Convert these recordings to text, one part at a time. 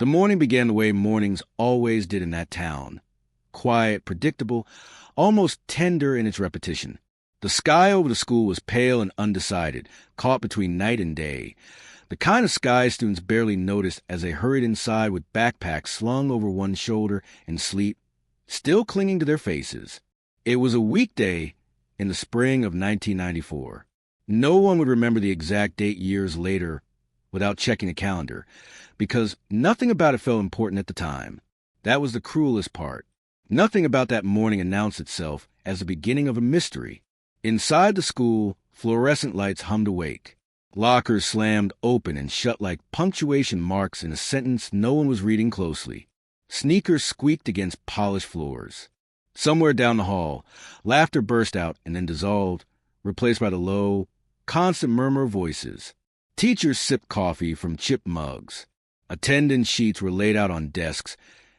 The morning began the way mornings always did in that town. Quiet, predictable, almost tender in its repetition. The sky over the school was pale and undecided, caught between night and day. The kind of sky students barely noticed as they hurried inside with backpacks slung over one shoulder in sleep, still clinging to their faces. It was a weekday in the spring of 1994. No one would remember the exact date years later without checking the calendar, because nothing about it felt important at the time. That was the cruelest part. Nothing about that morning announced itself as the beginning of a mystery. Inside the school, fluorescent lights hummed awake. Lockers slammed open and shut like punctuation marks in a sentence no one was reading closely. Sneakers squeaked against polished floors. Somewhere down the hall, laughter burst out and then dissolved, replaced by the low, constant murmur of voices. Teachers sipped coffee from chipped mugs. Attendance sheets were laid out on desks,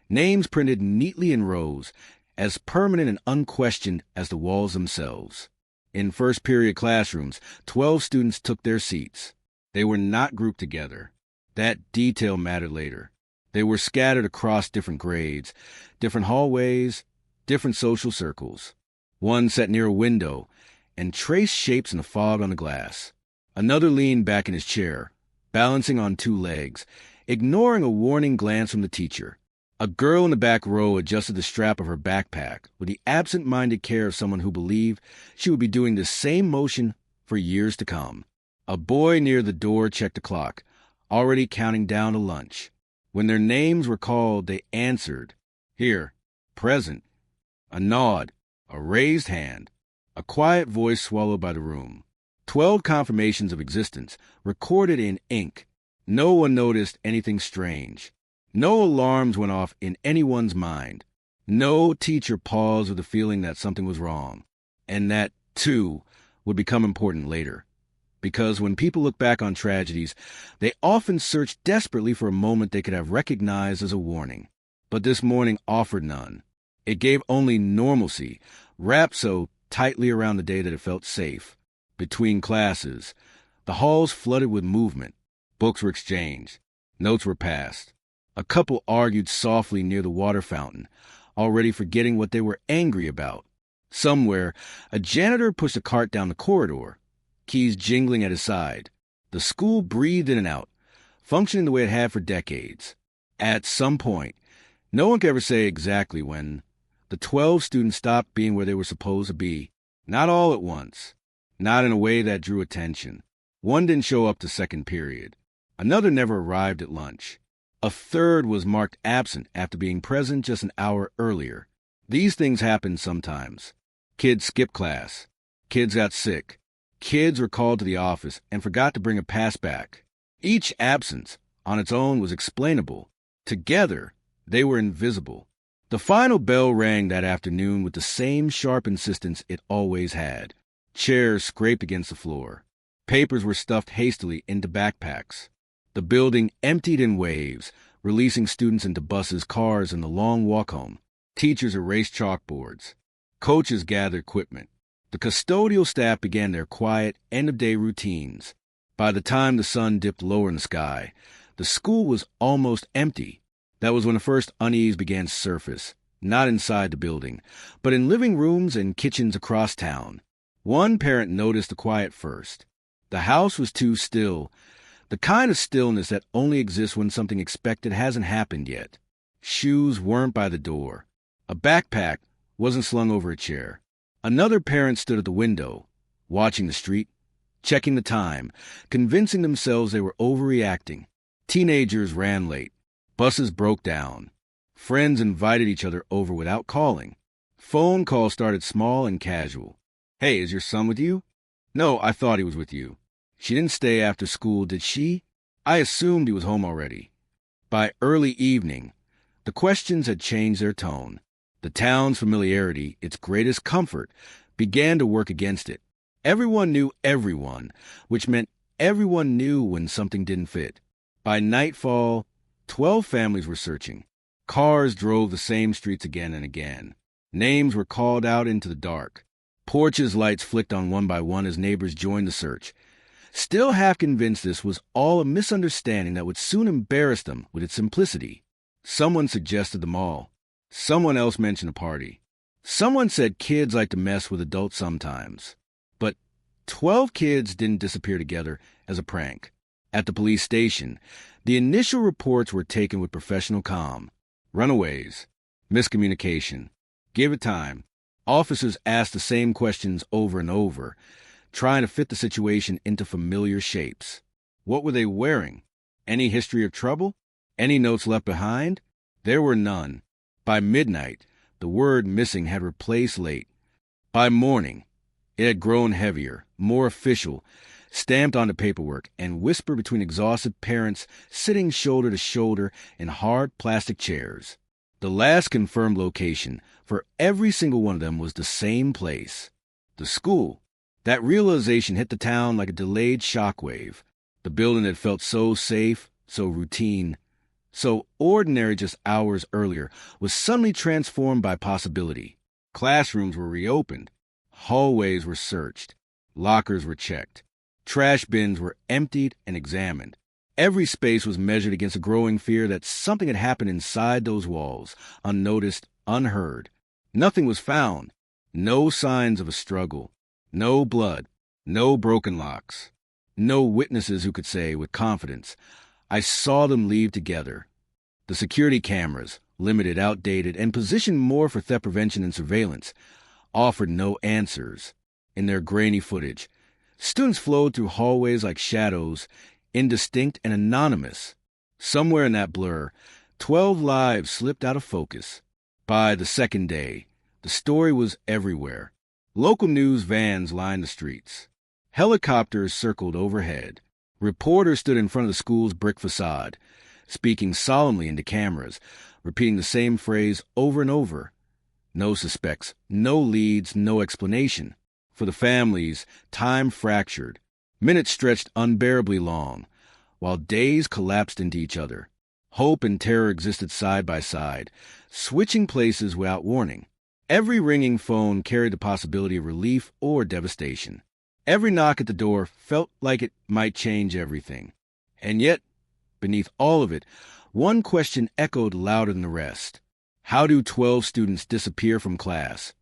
names printed neatly in rows, as permanent and unquestioned as the walls themselves. In first-period classrooms, 12 students took their seats. They were not grouped together. That detail mattered later. They were scattered across different grades, different hallways, different social circles. One sat near a window and traced shapes in the fog on the glass. Another leaned back in his chair, balancing on two legs, ignoring a warning glance from the teacher. A girl in the back row adjusted the strap of her backpack with the absent-minded care of someone who believed she would be doing the same motion for years to come. A boy near the door checked the clock, already counting down to lunch. When their names were called, they answered. Here, present. A nod, a raised hand, a quiet voice swallowed by the room. 12 confirmations of existence, recorded in ink. No one noticed anything strange. No alarms went off in anyone's mind. No teacher paused with the feeling that something was wrong. And that, too, would become important later. Because when people look back on tragedies, they often search desperately for a moment they could have recognized as a warning. But this morning offered none. It gave only normalcy, wrapped so tightly around the day that it felt safe. Between classes, the halls flooded with movement. Books were exchanged. Notes were passed. A couple argued softly near the water fountain, already forgetting what they were angry about. Somewhere, a janitor pushed a cart down the corridor, keys jingling at his side. The school breathed in and out, functioning the way it had for decades. At some point, no one could ever say exactly when, the 12 students stopped being where they were supposed to be. Not all at once. Not in a way that drew attention. One didn't show up to second period. Another never arrived at lunch. A third was marked absent after being present just an hour earlier. These things happen sometimes. Kids skipped class. Kids got sick. Kids were called to the office and forgot to bring a pass back. Each absence, on its own, was explainable. Together, they were invisible. The final bell rang that afternoon with the same sharp insistence it always had. Chairs scraped against the floor. Papers were stuffed hastily into backpacks. The building emptied in waves, releasing students into buses, cars, and the long walk home. Teachers erased chalkboards. Coaches gathered equipment. The custodial staff began their quiet, end-of-day routines. By the time the sun dipped lower in the sky, the school was almost empty. That was when the first unease began to surface, not inside the building, but in living rooms and kitchens across town. One parent noticed the quiet first. The house was too still, the kind of stillness that only exists when something expected hasn't happened yet. Shoes weren't by the door. A backpack wasn't slung over a chair. Another parent stood at the window, watching the street, checking the time, convincing themselves they were overreacting. Teenagers ran late. Buses broke down. Friends invited each other over without calling. Phone calls started small and casual. Hey, is your son with you? No, I thought he was with you. She didn't stay after school, did she? I assumed he was home already. By early evening, the questions had changed their tone. The town's familiarity, its greatest comfort, began to work against it. Everyone knew everyone, which meant everyone knew when something didn't fit. By nightfall, 12 families were searching. Cars drove the same streets again and again. Names were called out into the dark. Porches' lights flicked on one by one as neighbors joined the search. still half convinced this was all a misunderstanding that would soon embarrass them with its simplicity. Someone suggested the mall. Someone else mentioned a party. Someone said kids like to mess with adults sometimes. But 12 kids didn't disappear together as a prank. At the police station, the initial reports were taken with professional calm. Runaways. Miscommunication. Give it time. Officers asked the same questions over and over, trying to fit the situation into familiar shapes. What were they wearing? Any history of trouble? Any notes left behind? There were none. By midnight, the word missing had replaced late. By morning, it had grown heavier, more official, stamped onto paperwork, and whispered between exhausted parents sitting shoulder to shoulder in hard plastic chairs. The last confirmed location for every single one of them was the same place, the school. That realization hit the town like a delayed shockwave. The building that felt so safe, so routine, so ordinary just hours earlier was suddenly transformed by possibility. Classrooms were reopened. Hallways were searched. Lockers were checked. Trash bins were emptied and examined. Every space was measured against a growing fear that something had happened inside those walls, unnoticed, unheard. Nothing was found. No signs of a struggle. No blood. No broken locks. No witnesses who could say with confidence, "I saw them leave together." The security cameras, limited, outdated, and positioned more for theft prevention and surveillance, offered no answers. In their grainy footage, students flowed through hallways like shadows, indistinct and anonymous. Somewhere in that blur, 12 lives slipped out of focus. By the second day, the story was everywhere. Local news vans lined the streets. Helicopters circled overhead. Reporters stood in front of the school's brick facade, speaking solemnly into cameras, repeating the same phrase over and over. No suspects, no leads, no explanation. For the families, time fractured. Minutes stretched unbearably long, while days collapsed into each other. Hope and terror existed side by side, switching places without warning. Every ringing phone carried the possibility of relief or devastation. Every knock at the door felt like it might change everything. And yet, beneath all of it, one question echoed louder than the rest. How do 12 students disappear from class,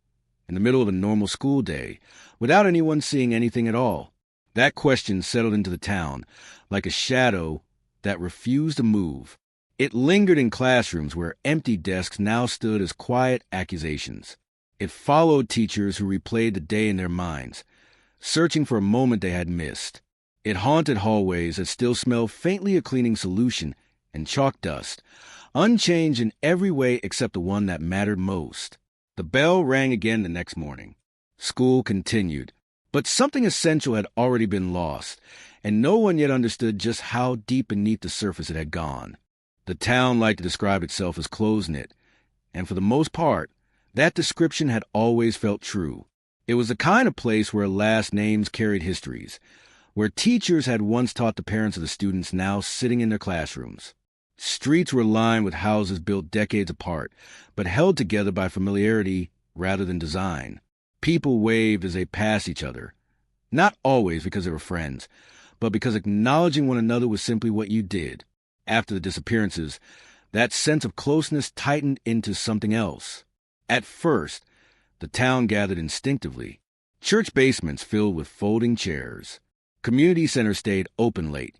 in the middle of a normal school day, without anyone seeing anything at all? That question settled into the town like a shadow that refused to move. It lingered in classrooms where empty desks now stood as quiet accusations. It followed teachers who replayed the day in their minds, searching for a moment they had missed. It haunted hallways that still smelled faintly of cleaning solution and chalk dust, unchanged in every way except the one that mattered most. The bell rang again the next morning. School continued, but something essential had already been lost, and no one yet understood just how deep beneath the surface it had gone. The town liked to describe itself as close-knit, and for the most part, that description had always felt true. It was the kind of place where last names carried histories, where teachers had once taught the parents of the students now sitting in their classrooms. Streets were lined with houses built decades apart, but held together by familiarity rather than design. People waved as they passed each other, not always because they were friends, but because acknowledging one another was simply what you did. After the disappearances, that sense of closeness tightened into something else. At first, the town gathered instinctively. Church basements filled with folding chairs. Community centers stayed open late.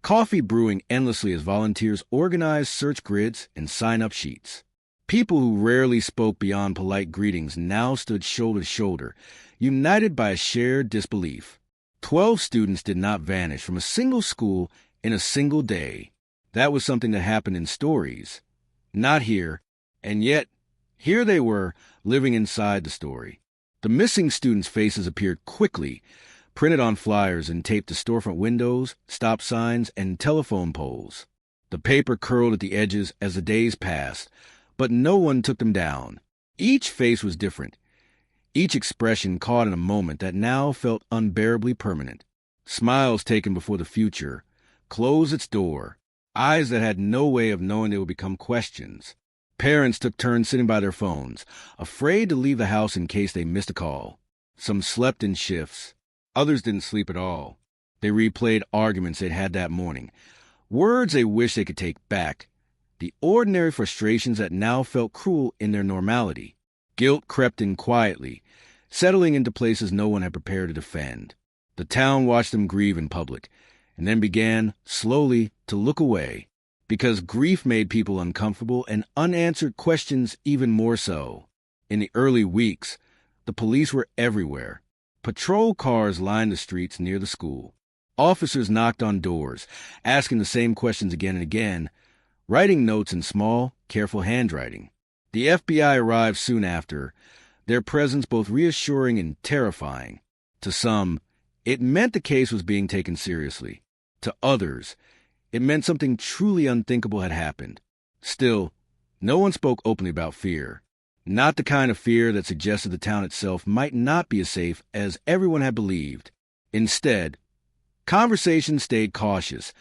Coffee brewing endlessly as volunteers organized search grids and sign-up sheets. People who rarely spoke beyond polite greetings now stood shoulder to shoulder, united by a shared disbelief. 12 students did not vanish from a single school in a single day. That was something that happened in stories. Not here, and yet, here they were, living inside the story. The missing students' faces appeared quickly, printed on flyers and taped to storefront windows, stop signs, and telephone poles. The paper curled at the edges as the days passed, but no one took them down. Each face was different, each expression caught in a moment that now felt unbearably permanent. Smiles taken before the future closed its door, eyes that had no way of knowing they would become questions. Parents took turns sitting by their phones, afraid to leave the house in case they missed a call. Some slept in shifts. Others didn't sleep at all. They replayed arguments they'd had that morning, words they wished they could take back, the ordinary frustrations that now felt cruel in their normality. Guilt crept in quietly, settling into places no one had prepared to defend. The town watched them grieve in public, and then began, slowly, to look away, because grief made people uncomfortable and unanswered questions even more so. In the early weeks, the police were everywhere. Patrol cars lined the streets near the school. Officers knocked on doors, asking the same questions again and again, writing notes in small, careful handwriting. The FBI arrived soon after, their presence both reassuring and terrifying. To some, it meant the case was being taken seriously. To others, it meant something truly unthinkable had happened. Still, no one spoke openly about fear. Not the kind of fear that suggested the town itself might not be as safe as everyone had believed. Instead, conversation stayed cautious,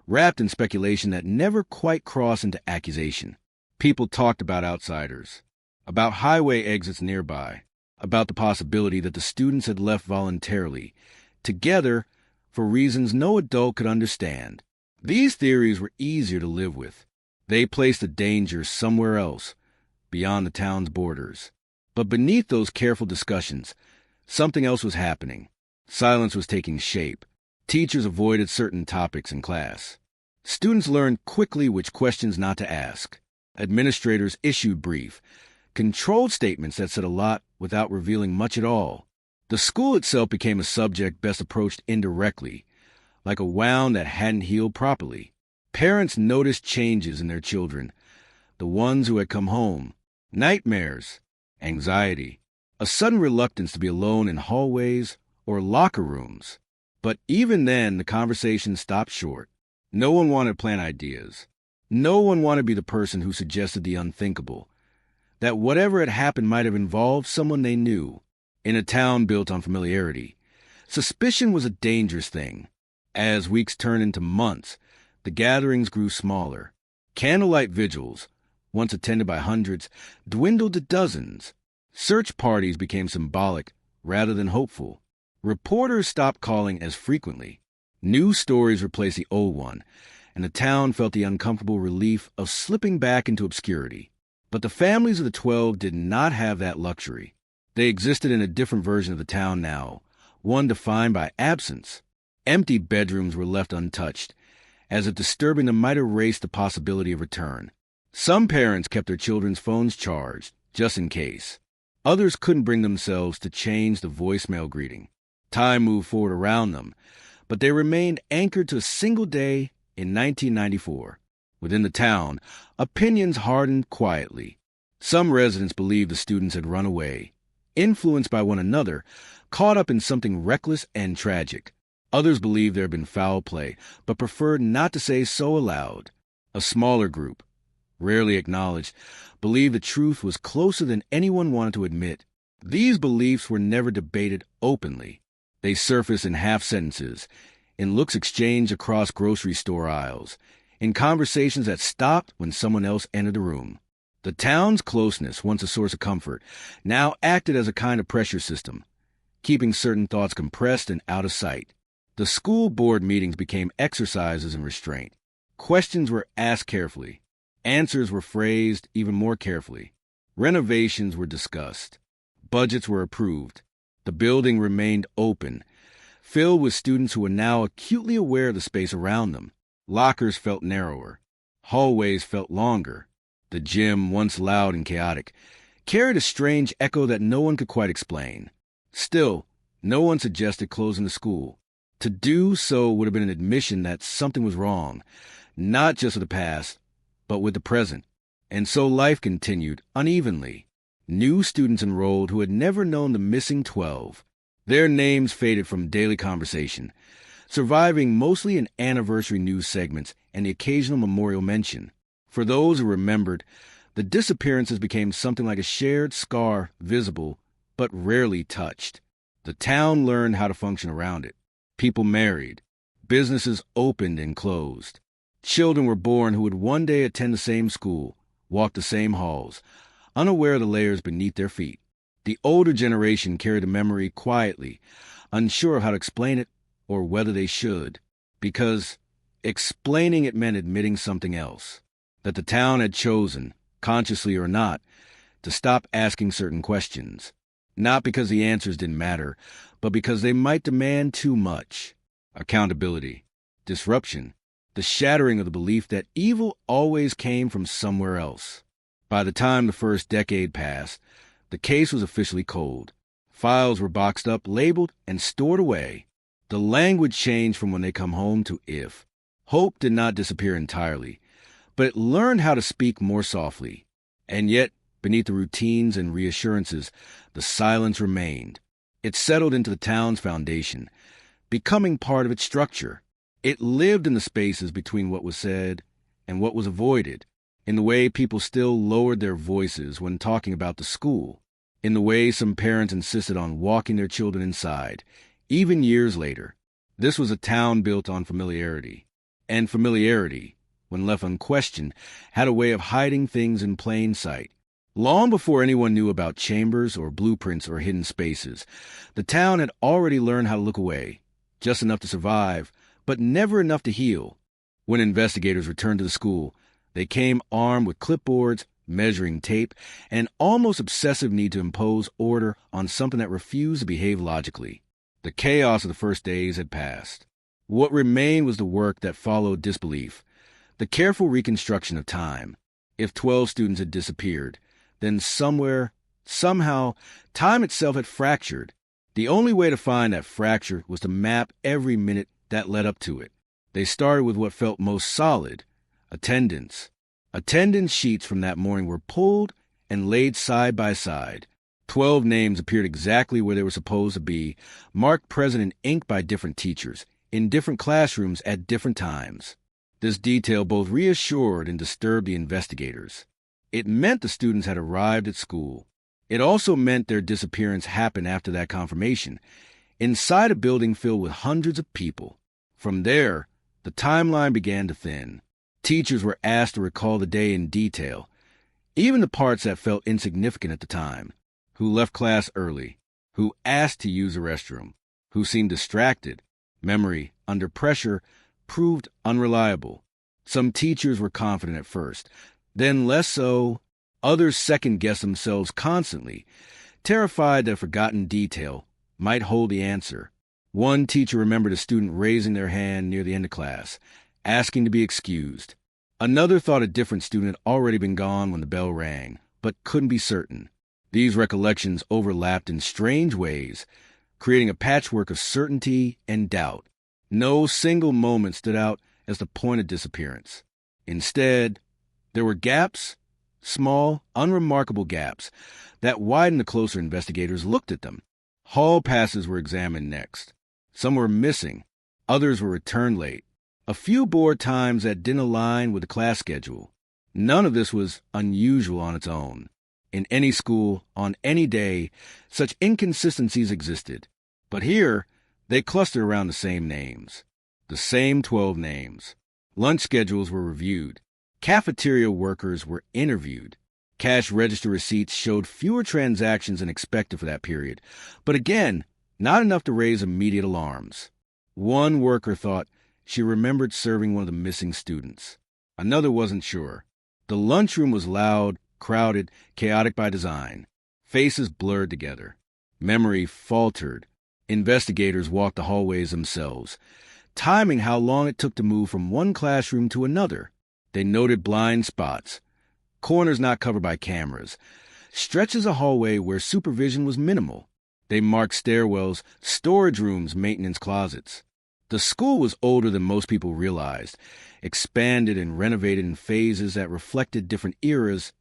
wrapped in speculation that never quite crossed into accusation. People talked about outsiders, about highway exits nearby, about the possibility that the students had left voluntarily, together for reasons no adult could understand. These theories were easier to live with. They placed the danger somewhere else, beyond the town's borders. But beneath those careful discussions, something else was happening. Silence was taking shape. Teachers avoided certain topics in class. Students learned quickly which questions not to ask. Administrators issued brief, controlled statements that said a lot without revealing much at all. The school itself became a subject best approached indirectly, like a wound that hadn't healed properly. Parents noticed changes in their children, the ones who had come home. Nightmares, anxiety, a sudden reluctance to be alone in hallways or locker rooms. But even then, the conversation stopped short. No one wanted to plant ideas. No one wanted to be the person who suggested the unthinkable, that whatever had happened might have involved someone they knew. In a town built on familiarity, suspicion was a dangerous thing. As weeks turned into months, the gatherings grew smaller. Candlelight vigils, once attended by hundreds, dwindled to dozens. Search parties became symbolic rather than hopeful. Reporters stopped calling as frequently. New stories replaced the old one, and the town felt the uncomfortable relief of slipping back into obscurity. But the families of the 12 did not have that luxury. They existed in a different version of the town now, one defined by absence. Empty bedrooms were left untouched, as if disturbing them might erase the possibility of return. Some parents kept their children's phones charged, just in case. Others couldn't bring themselves to change the voicemail greeting. Time moved forward around them, but they remained anchored to a single day in 1994. Within the town, opinions hardened quietly. Some residents believed the students had run away, influenced by one another, caught up in something reckless and tragic. Others believed there had been foul play, but preferred not to say so aloud. A smaller group, rarely acknowledged, believed the truth was closer than anyone wanted to admit. These beliefs were never debated openly. They surfaced in half-sentences, in looks exchanged across grocery store aisles, in conversations that stopped when someone else entered the room. The town's closeness, once a source of comfort, now acted as a kind of pressure system, keeping certain thoughts compressed and out of sight. The school board meetings became exercises in restraint. Questions were asked carefully. Answers were phrased even more carefully. Renovations were discussed. Budgets were approved. The building remained open, filled with students who were now acutely aware of the space around them. Lockers felt narrower. Hallways felt longer. The gym, once loud and chaotic, carried a strange echo that no one could quite explain. Still, no one suggested closing the school. To do so would have been an admission that something was wrong, not just with the past, but with the present. And so life continued unevenly. New students enrolled who had never known the missing 12. Their names faded from daily conversation, surviving mostly in anniversary news segments and the occasional memorial mention. For those who remembered, the disappearances became something like a shared scar, visible, but rarely touched. The town learned how to function around it. People married. Businesses opened and closed. Children were born who would one day attend the same school, walk the same halls, unaware of the layers beneath their feet. The older generation carried the memory quietly, unsure of how to explain it, or whether they should, because explaining it meant admitting something else, that the town had chosen, consciously or not, to stop asking certain questions, not because the answers didn't matter, but because they might demand too much. Accountability, disruption, the shattering of the belief that evil always came from somewhere else. By the time the first decade passed, the case was officially cold. Files were boxed up, labeled, and stored away. The language changed from when they come home to if. Hope did not disappear entirely, but it learned how to speak more softly. And yet, beneath the routines and reassurances, the silence remained. It settled into the town's foundation, becoming part of its structure. It lived in the spaces between what was said and what was avoided, in the way people still lowered their voices when talking about the school, in the way some parents insisted on walking their children inside, even years later. This was a town built on familiarity. And familiarity, when left unquestioned, had a way of hiding things in plain sight. Long before anyone knew about chambers or blueprints or hidden spaces, the town had already learned how to look away, just enough to survive, but never enough to heal. When investigators returned to the school, they came armed with clipboards, measuring tape, and an almost obsessive need to impose order on something that refused to behave logically. The chaos of the first days had passed. What remained was the work that followed disbelief, the careful reconstruction of time. If 12 students had disappeared, then somewhere, somehow, time itself had fractured. The only way to find that fracture was to map every minute that led up to it. They started with what felt most solid, attendance. Attendance sheets from that morning were pulled and laid side by side. 12 names appeared exactly where they were supposed to be, marked present in ink by different teachers, in different classrooms at different times. This detail both reassured and disturbed the investigators. It meant the students had arrived at school. It also meant their disappearance happened after that confirmation, inside a building filled with hundreds of people. From there, the timeline began to thin. Teachers were asked to recall the day in detail, even the parts that felt insignificant at the time. Who left class early, who asked to use the restroom, who seemed distracted. Memory, under pressure, proved unreliable. Some teachers were confident at first, then less so. Others second-guessed themselves constantly, terrified that a forgotten detail might hold the answer. One teacher remembered a student raising their hand near the end of class, asking to be excused. Another thought a different student had already been gone when the bell rang, but couldn't be certain. These recollections overlapped in strange ways, creating a patchwork of certainty and doubt. No single moment stood out as the point of disappearance. Instead, there were gaps, small, unremarkable gaps, that widened the closer investigators looked at them. Hall passes were examined next. Some were missing, others were returned late. A few bore times that didn't align with the class schedule. None of this was unusual on its own. In any school, on any day, such inconsistencies existed. But here, they clustered around the same names. The same 12 names. Lunch schedules were reviewed. Cafeteria workers were interviewed. Cash register receipts showed fewer transactions than expected for that period. But again, not enough to raise immediate alarms. One worker thought she remembered serving one of the missing students. Another wasn't sure. The lunchroom was loud, crowded, chaotic by design. Faces blurred together. Memory faltered. Investigators walked the hallways themselves, timing how long it took to move from one classroom to another. They noted blind spots, corners not covered by cameras, stretches of hallway where supervision was minimal. They marked stairwells, storage rooms, maintenance closets. The school was older than most people realized, expanded and renovated in phases that reflected different eras,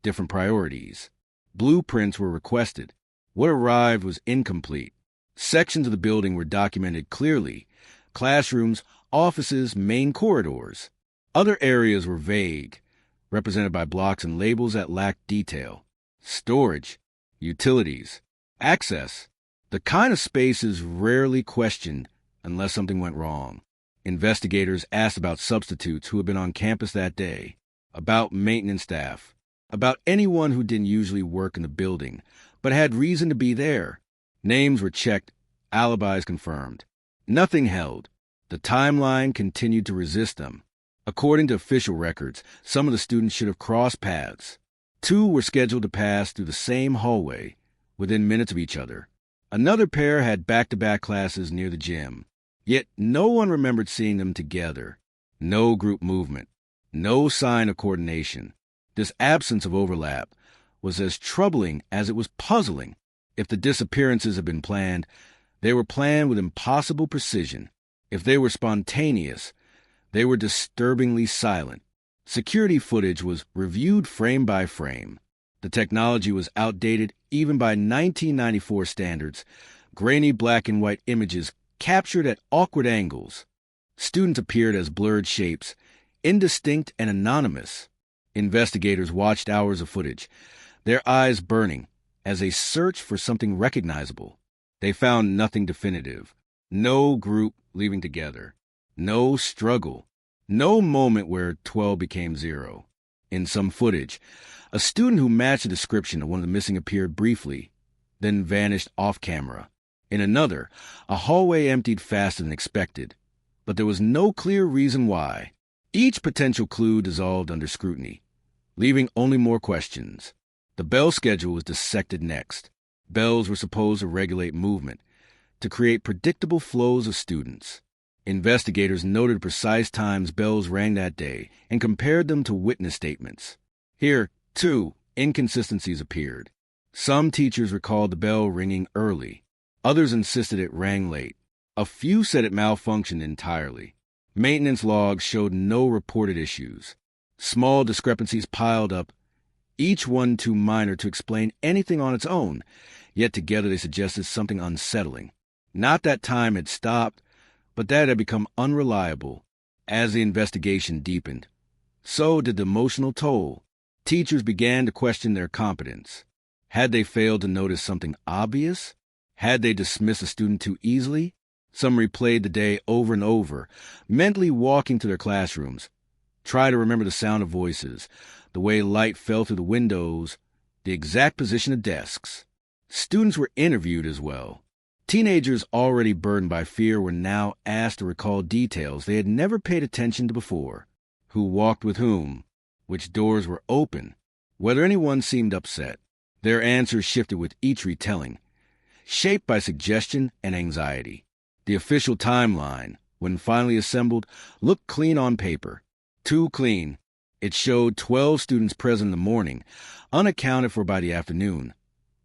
different priorities. Blueprints were requested. What arrived was incomplete. Sections of the building were documented clearly: classrooms, offices, main corridors. Other areas were vague, represented by blocks and labels that lacked detail. Storage, utilities, access, the kind of spaces rarely questioned unless something went wrong. Investigators asked about substitutes who had been on campus that day, about maintenance staff, about anyone who didn't usually work in the building, but had reason to be there. Names were checked, alibis confirmed. Nothing held. The timeline continued to resist them. According to official records, some of the students should have crossed paths. 2 were scheduled to pass through the same hallway, within minutes of each other. Another pair had back-to-back classes near the gym. Yet no one remembered seeing them together. No group movement. No sign of coordination. This absence of overlap was as troubling as it was puzzling. If the disappearances had been planned, they were planned with impossible precision. If they were spontaneous, they were disturbingly silent. Security footage was reviewed frame by frame. The technology was outdated even by 1994 standards. Grainy black and white images captured at awkward angles. Students appeared as blurred shapes, indistinct and anonymous. Investigators watched hours of footage, their eyes burning as they searched for something recognizable. They found nothing definitive. No group leaving together. No struggle. No moment where 12 became 0. In some footage, a student who matched the description of one of the missing appeared briefly, then vanished off camera. In another, a hallway emptied faster than expected, but there was no clear reason why. Each potential clue dissolved under scrutiny, leaving only more questions. The bell schedule was dissected next. Bells were supposed to regulate movement, to create predictable flows of students. Investigators noted precise times bells rang that day and compared them to witness statements. Here, too, inconsistencies appeared. Some teachers recalled the bell ringing early. Others insisted it rang late. A few said it malfunctioned entirely. Maintenance logs showed no reported issues. Small discrepancies piled up, each one too minor to explain anything on its own, yet together they suggested something unsettling. Not that time had stopped, but that had become unreliable. As the investigation deepened, so did the emotional toll. Teachers began to question their competence. Had they failed to notice something obvious? Had they dismissed a student too easily? Some replayed the day over and over, mentally walking to their classrooms. Try to remember the sound of voices, the way light fell through the windows, the exact position of desks. Students were interviewed as well. Teenagers already burdened by fear were now asked to recall details they had never paid attention to before. Who walked with whom? Which doors were open? Whether anyone seemed upset? Their answers shifted with each retelling, shaped by suggestion and anxiety. The official timeline, when finally assembled, looked clean on paper. Too clean. It showed 12 students present in the morning, unaccounted for by the afternoon,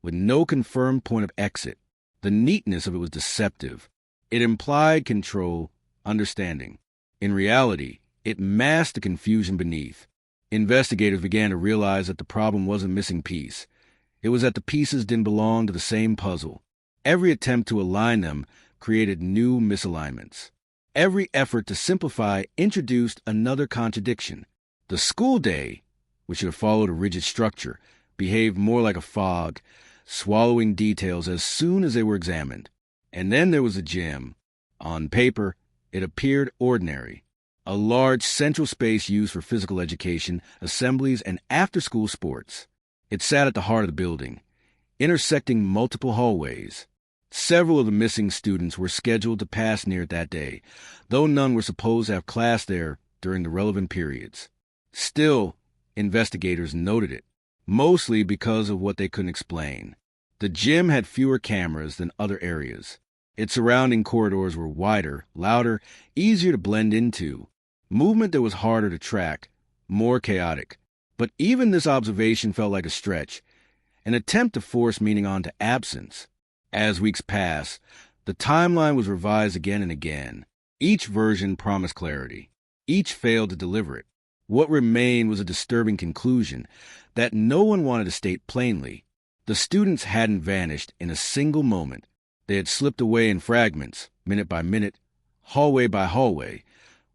with no confirmed point of exit. The neatness of it was deceptive. It implied control, understanding. In reality, it masked the confusion beneath. Investigators began to realize that the problem wasn't missing piece. It was that the pieces didn't belong to the same puzzle. Every attempt to align them created new misalignments. Every effort to simplify introduced another contradiction. The school day, which should have followed a rigid structure, behaved more like a fog, swallowing details as soon as they were examined. And then there was the gym. On paper, it appeared ordinary. A large central space used for physical education, assemblies, and after-school sports. It sat at the heart of the building, intersecting multiple hallways. Several of the missing students were scheduled to pass near it that day, though none were supposed to have class there during the relevant periods. Still, investigators noted it, mostly because of what they couldn't explain. The gym had fewer cameras than other areas. Its surrounding corridors were wider, louder, easier to blend into. Movement that was harder to track, more chaotic. But even this observation felt like a stretch, an attempt to force meaning onto absence. As weeks passed, the timeline was revised again and again. Each version promised clarity. Each failed to deliver it. What remained was a disturbing conclusion that no one wanted to state plainly. The students hadn't vanished in a single moment. They had slipped away in fragments, minute by minute, hallway by hallway,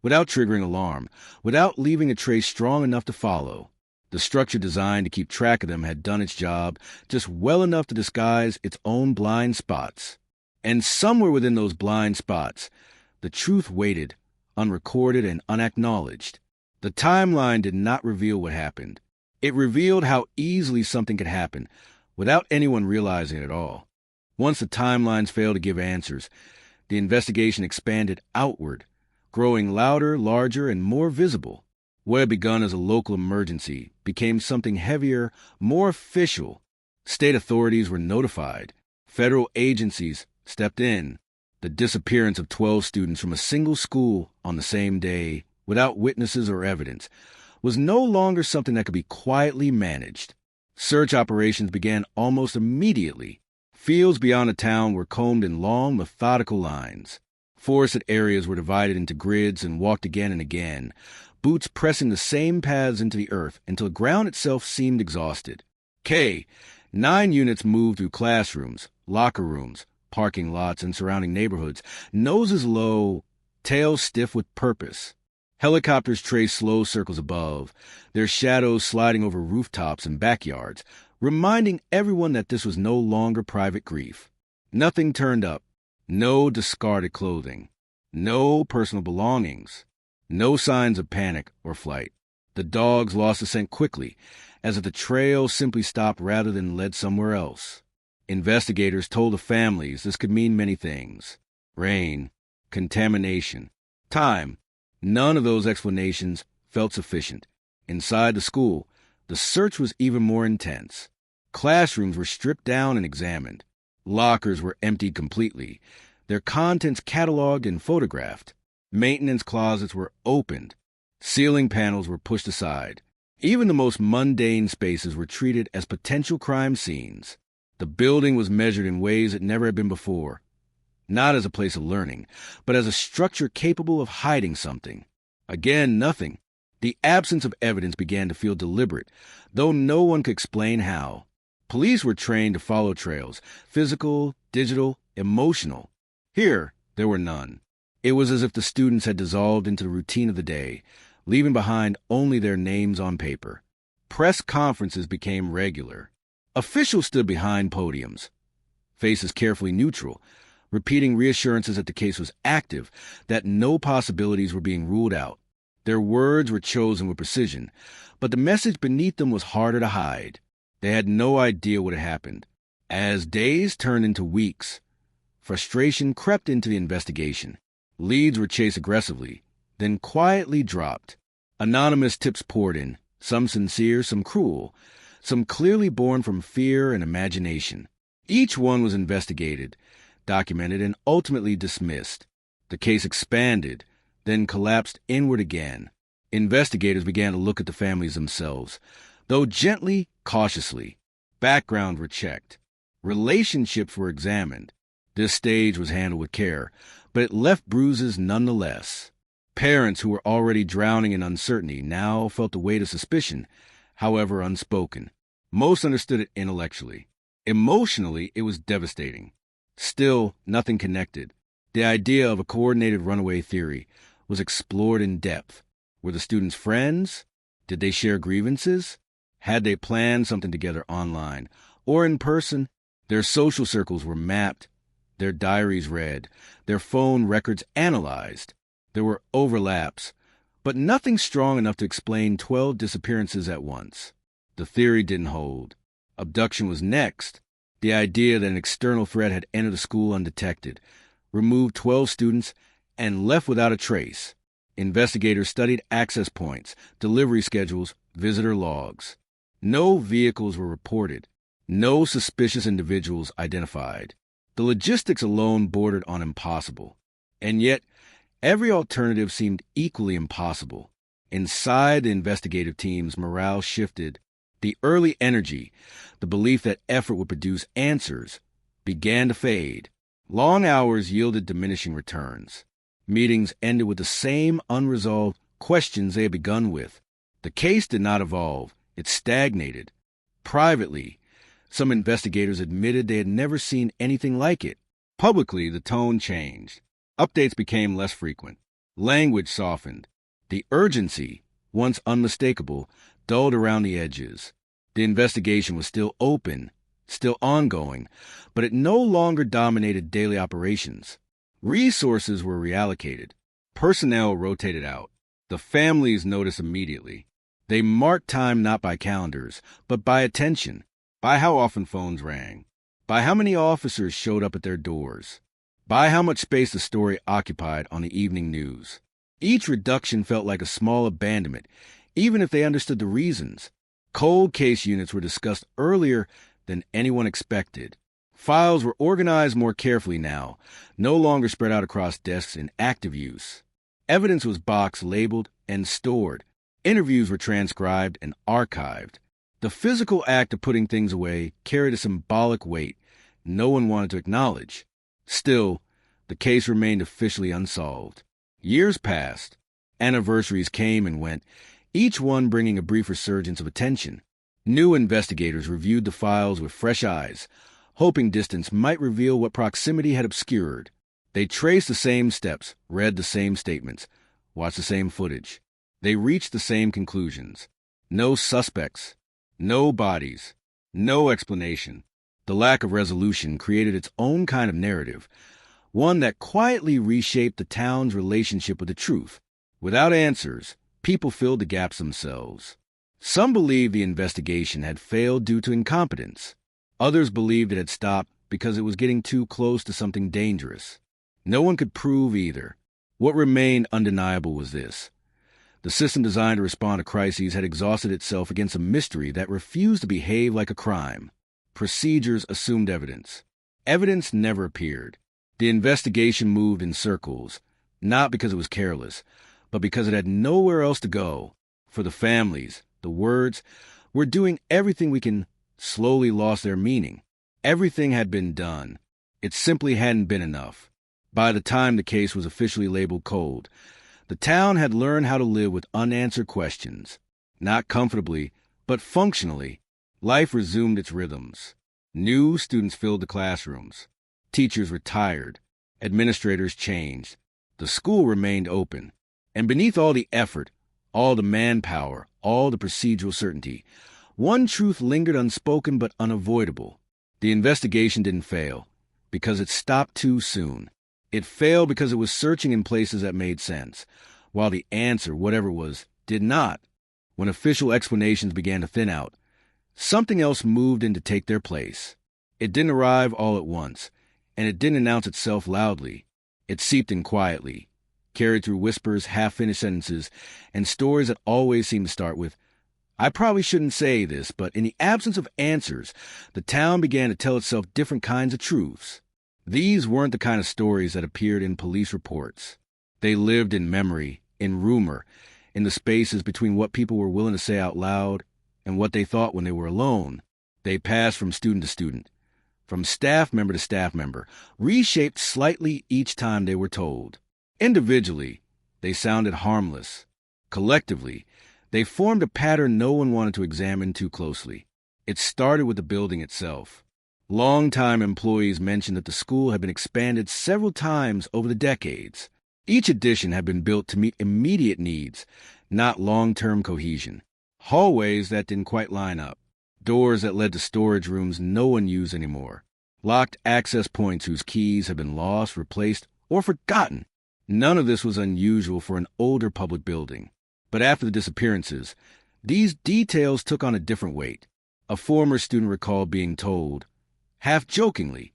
without triggering alarm, without leaving a trace strong enough to follow. The structure designed to keep track of them had done its job just well enough to disguise its own blind spots. And somewhere within those blind spots, the truth waited, unrecorded and unacknowledged. The timeline did not reveal what happened. It revealed how easily something could happen without anyone realizing it at all. Once the timelines failed to give answers, The investigation expanded outward, growing louder, larger, and more visible. What had begun as a local emergency became something heavier, more official. State authorities were notified. Federal agencies stepped in. The disappearance of 12 students from a single school on the same day, without witnesses or evidence, was no longer something that could be quietly managed. Search operations began almost immediately. Fields beyond the town were combed in long, methodical lines. Forested areas were divided into grids and walked again and again, boots pressing the same paths into the earth until the ground itself seemed exhausted. 9 units moved through classrooms, locker rooms, parking lots, and surrounding neighborhoods, noses low, tails stiff with purpose. Helicopters traced slow circles above, their shadows sliding over rooftops and backyards, reminding everyone that this was no longer private grief. Nothing turned up. No discarded clothing. No personal belongings. No signs of panic or flight. The dogs lost the scent quickly, as if the trail simply stopped rather than led somewhere else. Investigators told the families this could mean many things. Rain, contamination, time. None of those explanations felt sufficient. Inside the school, the search was even more intense. Classrooms were stripped down and examined. Lockers were emptied completely, their contents cataloged and photographed. Maintenance closets were opened. Ceiling panels were pushed aside. Even the most mundane spaces were treated as potential crime scenes. The building was measured in ways it never had been before, not as a place of learning, but as a structure capable of hiding something. Again, nothing. The absence of evidence began to feel deliberate, though no one could explain how. Police were trained to follow trails, physical, digital, emotional. Here, there were none. It was as if the students had dissolved into the routine of the day, leaving behind only their names on paper. Press conferences became regular. Officials stood behind podiums, faces carefully neutral, repeating reassurances that the case was active, that no possibilities were being ruled out. Their words were chosen with precision, but the message beneath them was harder to hide. They had no idea what had happened. As days turned into weeks, frustration crept into the investigation. Leads were chased aggressively, then quietly dropped. Anonymous tips poured in, some sincere, some cruel, some clearly born from fear and imagination. Each one was investigated, documented, and ultimately dismissed. The case expanded, then collapsed inward again. Investigators began to look at the families themselves, though gently, cautiously. Background were checked. Relationships were examined. This stage was handled with care, but it left bruises nonetheless. Parents who were already drowning in uncertainty now felt the weight of suspicion, however unspoken. Most understood it intellectually. Emotionally, it was devastating. Still, nothing connected. The idea of a coordinated runaway theory was explored in depth. Were the students friends? Did they share grievances? Had they planned something together online or in person? Their social circles were mapped, their diaries read, their phone records analyzed. There were overlaps, but nothing strong enough to explain 12 disappearances at once. The theory didn't hold. Abduction was next. The idea that an external threat had entered the school undetected, removed 12 students, and left without a trace. Investigators studied access points, delivery schedules, visitor logs. No vehicles were reported. No suspicious individuals identified. The logistics alone bordered on impossible. And yet, every alternative seemed equally impossible. Inside the investigative teams, morale shifted. The early energy, the belief that effort would produce answers, began to fade. Long hours yielded diminishing returns. Meetings ended with the same unresolved questions they had begun with. The case did not evolve. It stagnated. Privately, some investigators admitted they had never seen anything like it. Publicly, the tone changed. Updates became less frequent. Language softened. The urgency, once unmistakable, dulled around the edges. The investigation was still open, still ongoing, but it no longer dominated daily operations. Resources were reallocated. Personnel rotated out. The families noticed immediately. They marked time not by calendars, but by attention, by how often phones rang, by how many officers showed up at their doors. by how much space the story occupied on the evening news. Each reduction felt like a small abandonment, even if they understood the reasons. Cold case units were discussed earlier than anyone expected. Files were organized more carefully now, no longer spread out across desks in active use. Evidence was boxed, labeled, and stored. Interviews were transcribed and archived. The physical act of putting things away carried a symbolic weight no one wanted to acknowledge. Still, the case remained officially unsolved. Years passed. Anniversaries came and went, each one bringing a brief resurgence of attention. New investigators reviewed the files with fresh eyes, hoping distance might reveal what proximity had obscured. They traced the same steps, read the same statements, watched the same footage. They reached the same conclusions. No suspects, no bodies, no explanation. The lack of resolution created its own kind of narrative, one that quietly reshaped the town's relationship with the truth. Without answers, people filled the gaps themselves. Some believed the investigation had failed due to incompetence. Others believed it had stopped because it was getting too close to something dangerous. No one could prove either. What remained undeniable was this: the system designed to respond to crises had exhausted itself against a mystery that refused to behave like a crime. Procedures assumed evidence. Evidence never appeared. The investigation moved in circles, not because it was careless, but because it had nowhere else to go. For the families, the words, "We're doing everything we can," slowly lost their meaning. Everything had been done. It simply hadn't been enough. By the time the case was officially labeled cold, the town had learned how to live with unanswered questions. Not comfortably, but functionally. Life resumed its rhythms. New students filled the classrooms. Teachers retired. Administrators changed. The school remained open. And beneath all the effort, all the manpower, all the procedural certainty, one truth lingered unspoken but unavoidable. The investigation didn't fail because it stopped too soon. It failed because it was searching in places that made sense, while the answer, whatever it was, did not. When official explanations began to thin out, something else moved in to take their place. It didn't arrive all at once, and it didn't announce itself loudly. It seeped in quietly, carried through whispers, half-finished sentences, and stories that always seemed to start with, "I probably shouldn't say this," but in the absence of answers, the town began to tell itself different kinds of truths. These weren't the kind of stories that appeared in police reports. They lived in memory, in rumor, in the spaces between what people were willing to say out loud and what they thought when they were alone. They passed from student to student, from staff member to staff member, reshaped slightly each time they were told. Individually, they sounded harmless. Collectively, they formed a pattern no one wanted to examine too closely. It started with the building itself. Long-time employees mentioned that the school had been expanded several times over the decades. Each addition had been built to meet immediate needs, not long-term cohesion. Hallways that didn't quite line up. Doors that led to storage rooms no one used anymore. Locked access points whose keys had been lost, replaced, or forgotten. None of this was unusual for an older public building. But after the disappearances, these details took on a different weight. A former student recalled being told, half-jokingly,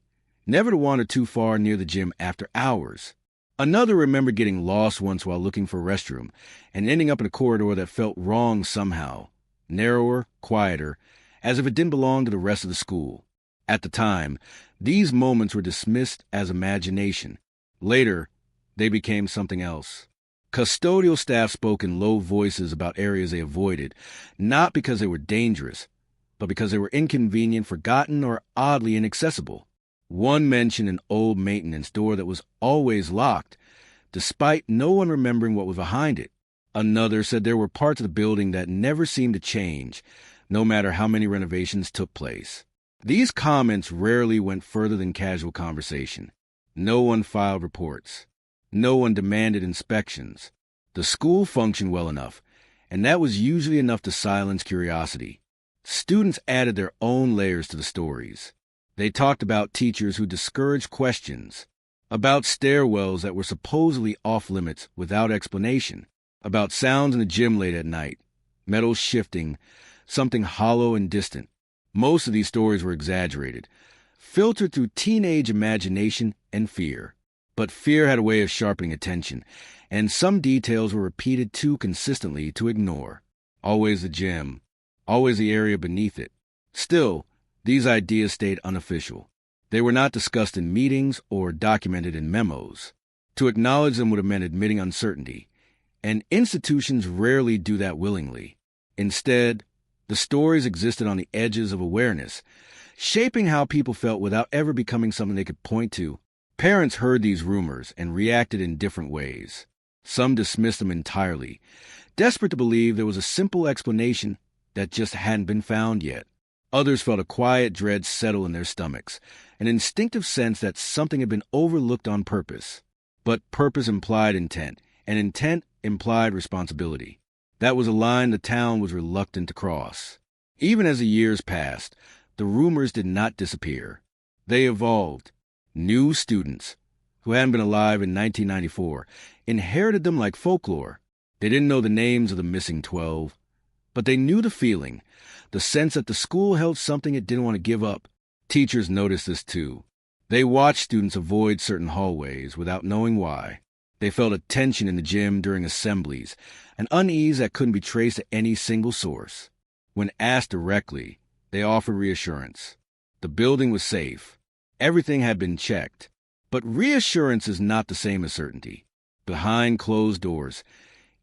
never to wander too far near the gym after hours. Another remembered getting lost once while looking for a restroom and ending up in a corridor that felt wrong somehow, narrower, quieter, as if it didn't belong to the rest of the school. At the time, these moments were dismissed as imagination. Later, they became something else. Custodial staff spoke in low voices about areas they avoided, not because they were dangerous, but because they were inconvenient, forgotten, or oddly inaccessible. One mentioned an old maintenance door that was always locked, despite no one remembering what was behind it. Another said there were parts of the building that never seemed to change, no matter how many renovations took place. These comments rarely went further than casual conversation. No one filed reports. No one demanded inspections. The school functioned well enough, and that was usually enough to silence curiosity. Students added their own layers to the stories. They talked about teachers who discouraged questions, about stairwells that were supposedly off-limits without explanation, about sounds in the gym late at night, metal shifting, something hollow and distant. Most of these stories were exaggerated, filtered through teenage imagination and fear. But fear had a way of sharpening attention, and some details were repeated too consistently to ignore. Always the gym, always the area beneath it. Still, these ideas stayed unofficial. They were not discussed in meetings or documented in memos. To acknowledge them would have meant admitting uncertainty, and institutions rarely do that willingly. Instead, the stories existed on the edges of awareness, shaping how people felt without ever becoming something they could point to. Parents heard these rumors and reacted in different ways. Some dismissed them entirely, desperate to believe there was a simple explanation that just hadn't been found yet. Others felt a quiet dread settle in their stomachs, an instinctive sense that something had been overlooked on purpose. But purpose implied intent, and intent implied responsibility. That was a line the town was reluctant to cross. Even as the years passed, the rumors did not disappear. They evolved. New students, who hadn't been alive in 1994, inherited them like folklore. They didn't know the names of the missing 12, but they knew the feeling, the sense that the school held something it didn't want to give up. Teachers noticed this too. They watched students avoid certain hallways without knowing why. They felt a tension in the gym during assemblies, an unease that couldn't be traced to any single source. When asked directly, they offered reassurance. The building was safe. Everything had been checked. But reassurance is not the same as certainty. Behind closed doors,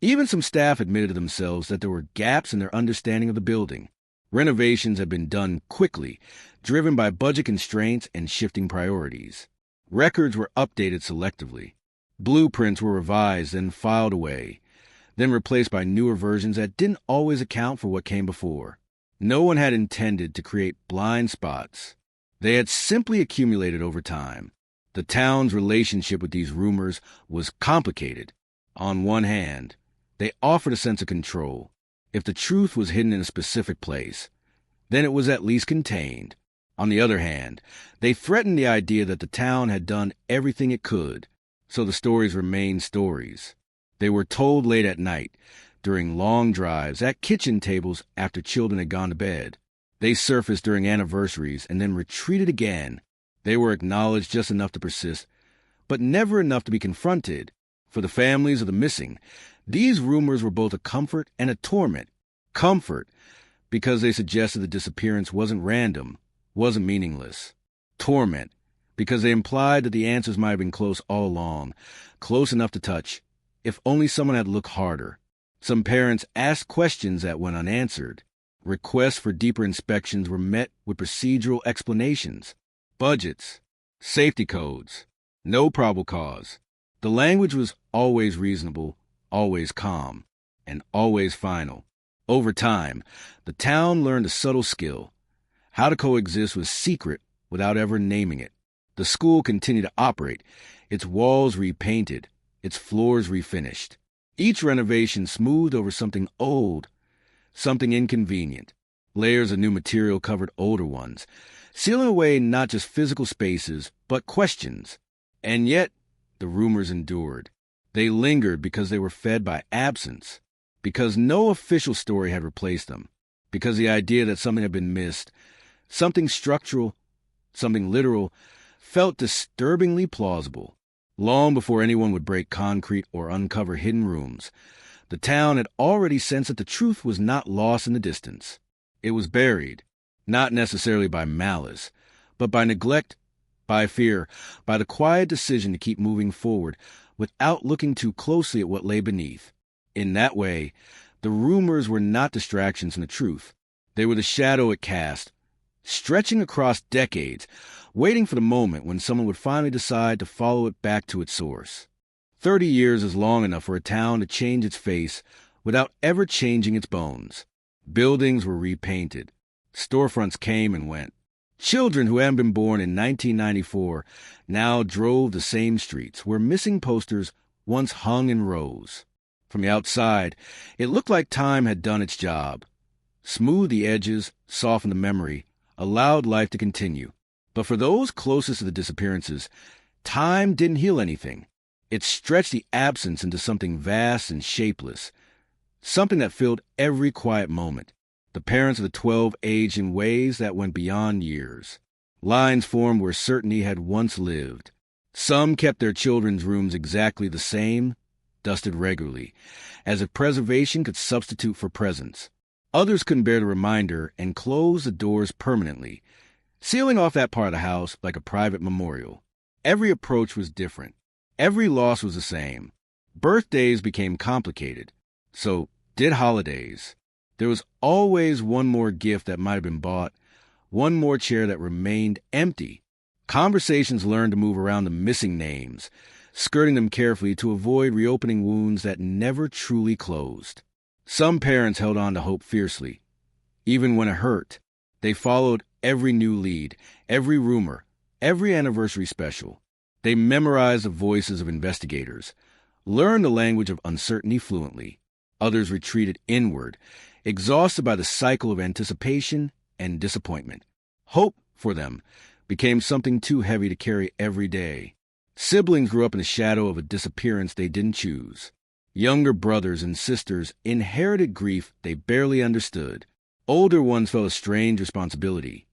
even some staff admitted to themselves that there were gaps in their understanding of the building. Renovations had been done quickly, driven by budget constraints and shifting priorities. Records were updated selectively. Blueprints were revised and filed away, then replaced by newer versions that didn't always account for what came before. No one had intended to create blind spots. They had simply accumulated over time. The town's relationship with these rumors was complicated. On one hand, they offered a sense of control. If the truth was hidden in a specific place, then it was at least contained. On the other hand, they threatened the idea that the town had done everything it could, so the stories remained stories. They were told late at night, during long drives, at kitchen tables after children had gone to bed. They surfaced during anniversaries and then retreated again. They were acknowledged just enough to persist, but never enough to be confronted. For the families of the missing, these rumors were both a comfort and a torment. Comfort, because they suggested the disappearance wasn't random, wasn't meaningless. Torment, because they implied that the answers might have been close all along, close enough to touch, if only someone had looked harder. Some parents asked questions that went unanswered. Requests for deeper inspections were met with procedural explanations. Budgets, safety codes, no probable cause. The language was always reasonable, always calm, and always final. Over time, the town learned a subtle skill, how to coexist with secret without ever naming it. The school continued to operate, its walls repainted, its floors refinished. Each renovation smoothed over something old, something inconvenient. Layers of new material covered older ones, sealing away not just physical spaces, but questions. And yet, the rumors endured. They lingered because they were fed by absence, because no official story had replaced them, because the idea that something had been missed, something structural, something literal, felt disturbingly plausible. Long before anyone would break concrete or uncover hidden rooms, the town had already sensed that the truth was not lost in the distance. It was buried, not necessarily by malice, but by neglect, by fear, by the quiet decision to keep moving forward without looking too closely at what lay beneath. In that way, the rumors were not distractions from the truth. They were the shadow it cast, stretching across decades, waiting for the moment when someone would finally decide to follow it back to its source. 30 years is long enough for a town to change its face without ever changing its bones. Buildings were repainted. Storefronts came and went. Children who hadn't been born in 1994 now drove the same streets where missing posters once hung in rows. From the outside, it looked like time had done its job. Smoothed the edges, softened the memory, allowed life to continue. But for those closest to the disappearances, time didn't heal anything. It stretched the absence into something vast and shapeless, something that filled every quiet moment. The parents of the 12 aged in ways that went beyond years. Lines formed where certainty had once lived. Some kept their children's rooms exactly the same, dusted regularly, as if preservation could substitute for presence. Others couldn't bear the reminder and closed the doors permanently, sealing off that part of the house like a private memorial. Every approach was different. Every loss was the same. Birthdays became complicated. So did holidays. There was always one more gift that might have been bought, one more chair that remained empty. Conversations learned to move around the missing names, skirting them carefully to avoid reopening wounds that never truly closed. Some parents held on to hope fiercely. Even when it hurt, they followed every new lead, every rumor, every anniversary special. They memorized the voices of investigators, learned the language of uncertainty fluently. Others retreated inward, exhausted by the cycle of anticipation and disappointment. Hope, for them, became something too heavy to carry every day. Siblings grew up in the shadow of a disappearance they didn't choose. Younger brothers and sisters inherited grief they barely understood. Older ones felt a strange responsibility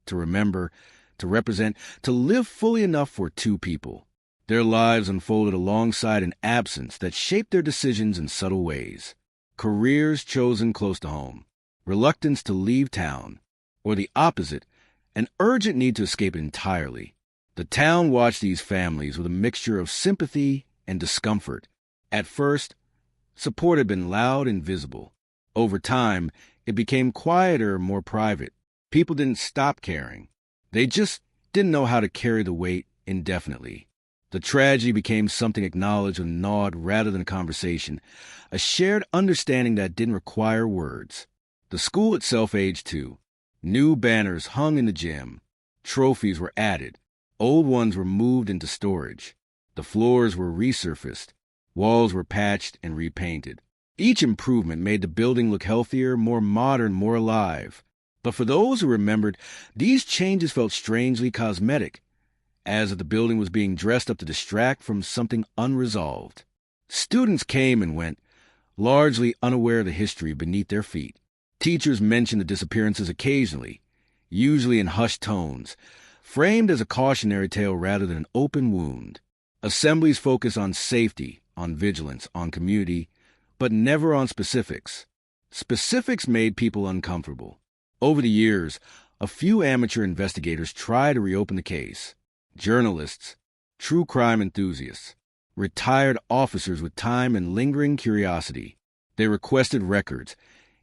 to remember, to represent, to live fully enough for two people. Their lives unfolded alongside an absence that shaped their decisions in subtle ways. Careers chosen close to home, reluctance to leave town, or the opposite, an urgent need to escape entirely. The town watched these families with a mixture of sympathy and discomfort. At first, support had been loud and visible. Over time, it became quieter, more private. People didn't stop caring. They just didn't know how to carry the weight indefinitely. The tragedy became something acknowledged and gnawed rather than a conversation, a shared understanding that didn't require words. The school itself aged too. New banners hung in the gym. Trophies were added. Old ones were moved into storage. The floors were resurfaced. Walls were patched and repainted. Each improvement made the building look healthier, more modern, more alive. But for those who remembered, these changes felt strangely cosmetic, as if the building was being dressed up to distract from something unresolved. Students came and went, largely unaware of the history beneath their feet. Teachers mentioned the disappearances occasionally, usually in hushed tones, framed as a cautionary tale rather than an open wound. Assemblies focused on safety, on vigilance, on community, but never on specifics. Specifics made people uncomfortable. Over the years, a few amateur investigators tried to reopen the case. Journalists, true crime enthusiasts, retired officers with time and lingering curiosity. They requested records,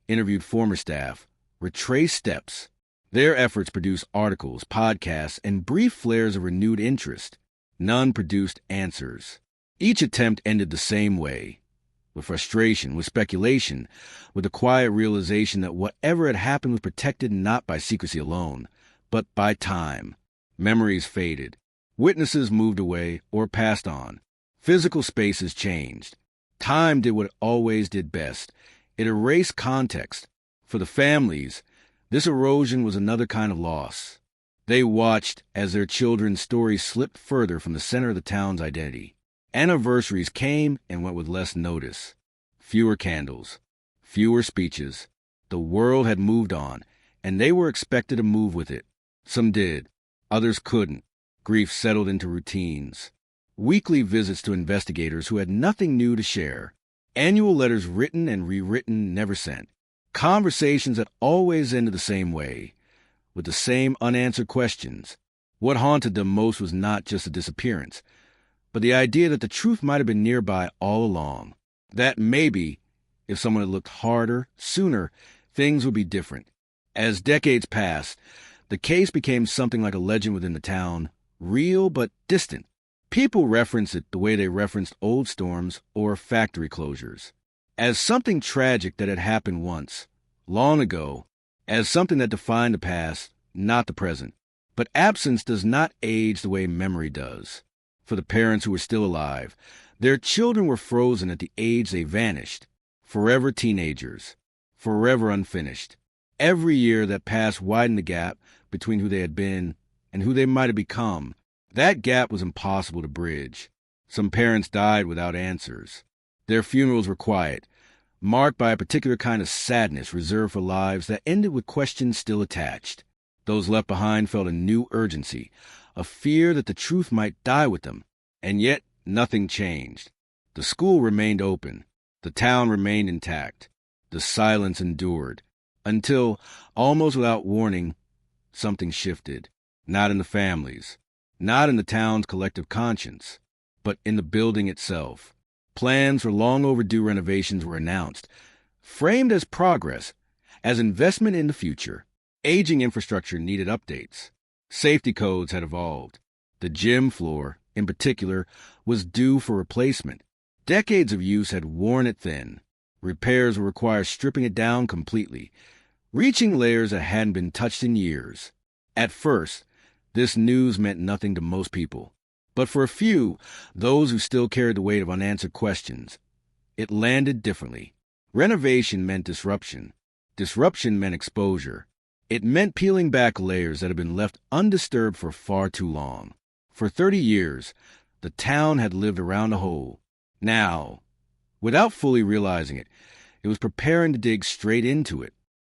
interviewed former staff, retraced steps. Their efforts produced articles, podcasts, and brief flares of renewed interest. None produced answers. Each attempt ended the same way, with frustration, with speculation, with the quiet realization that whatever had happened was protected not by secrecy alone, but by time. Memories faded. Witnesses moved away or passed on. Physical spaces changed. Time did what it always did best. It erased context. For the families, this erosion was another kind of loss. They watched as their children's stories slipped further from the center of the town's identity. Anniversaries came and went with less notice. Fewer candles. Fewer speeches. The world had moved on, and they were expected to move with it. Some did. Others couldn't. Grief settled into routines. Weekly visits to investigators who had nothing new to share. Annual letters written and rewritten, never sent. Conversations that always ended the same way, with the same unanswered questions. What haunted them most was not just the disappearance, but the idea that the truth might have been nearby all along. That maybe, if someone had looked harder, sooner, things would be different. As decades passed, the case became something like a legend within the town, real but distant. People referenced it the way they referenced old storms or factory closures, as something tragic that had happened once, long ago, as something that defined the past, not the present. But absence does not age the way memory does. For the parents who were still alive, their children were frozen at the age they vanished, forever teenagers, forever unfinished. Every year that passed widened the gap between who they had been and who they might have become. That gap was impossible to bridge. Some parents died without answers. Their funerals were quiet, marked by a particular kind of sadness reserved for lives that ended with questions still attached. Those left behind felt a new urgency, a fear that the truth might die with them. And yet, nothing changed. The school remained open. The town remained intact. The silence endured. Until, almost without warning, something shifted. Not in the families. Not in the town's collective conscience. But in the building itself. Plans for long overdue renovations were announced, framed as progress, as investment in the future. Aging infrastructure needed updates. Safety codes had evolved. The gym floor, in particular, was due for replacement. Decades of use had worn it thin. Repairs would require stripping it down completely, reaching layers that hadn't been touched in years. At first, this news meant nothing to most people. But for a few, those who still carried the weight of unanswered questions, it landed differently. Renovation meant disruption. Disruption meant exposure. It meant peeling back layers that had been left undisturbed for far too long. For 30 years, the town had lived around a hole. Now, without fully realizing it, it was preparing to dig straight into it.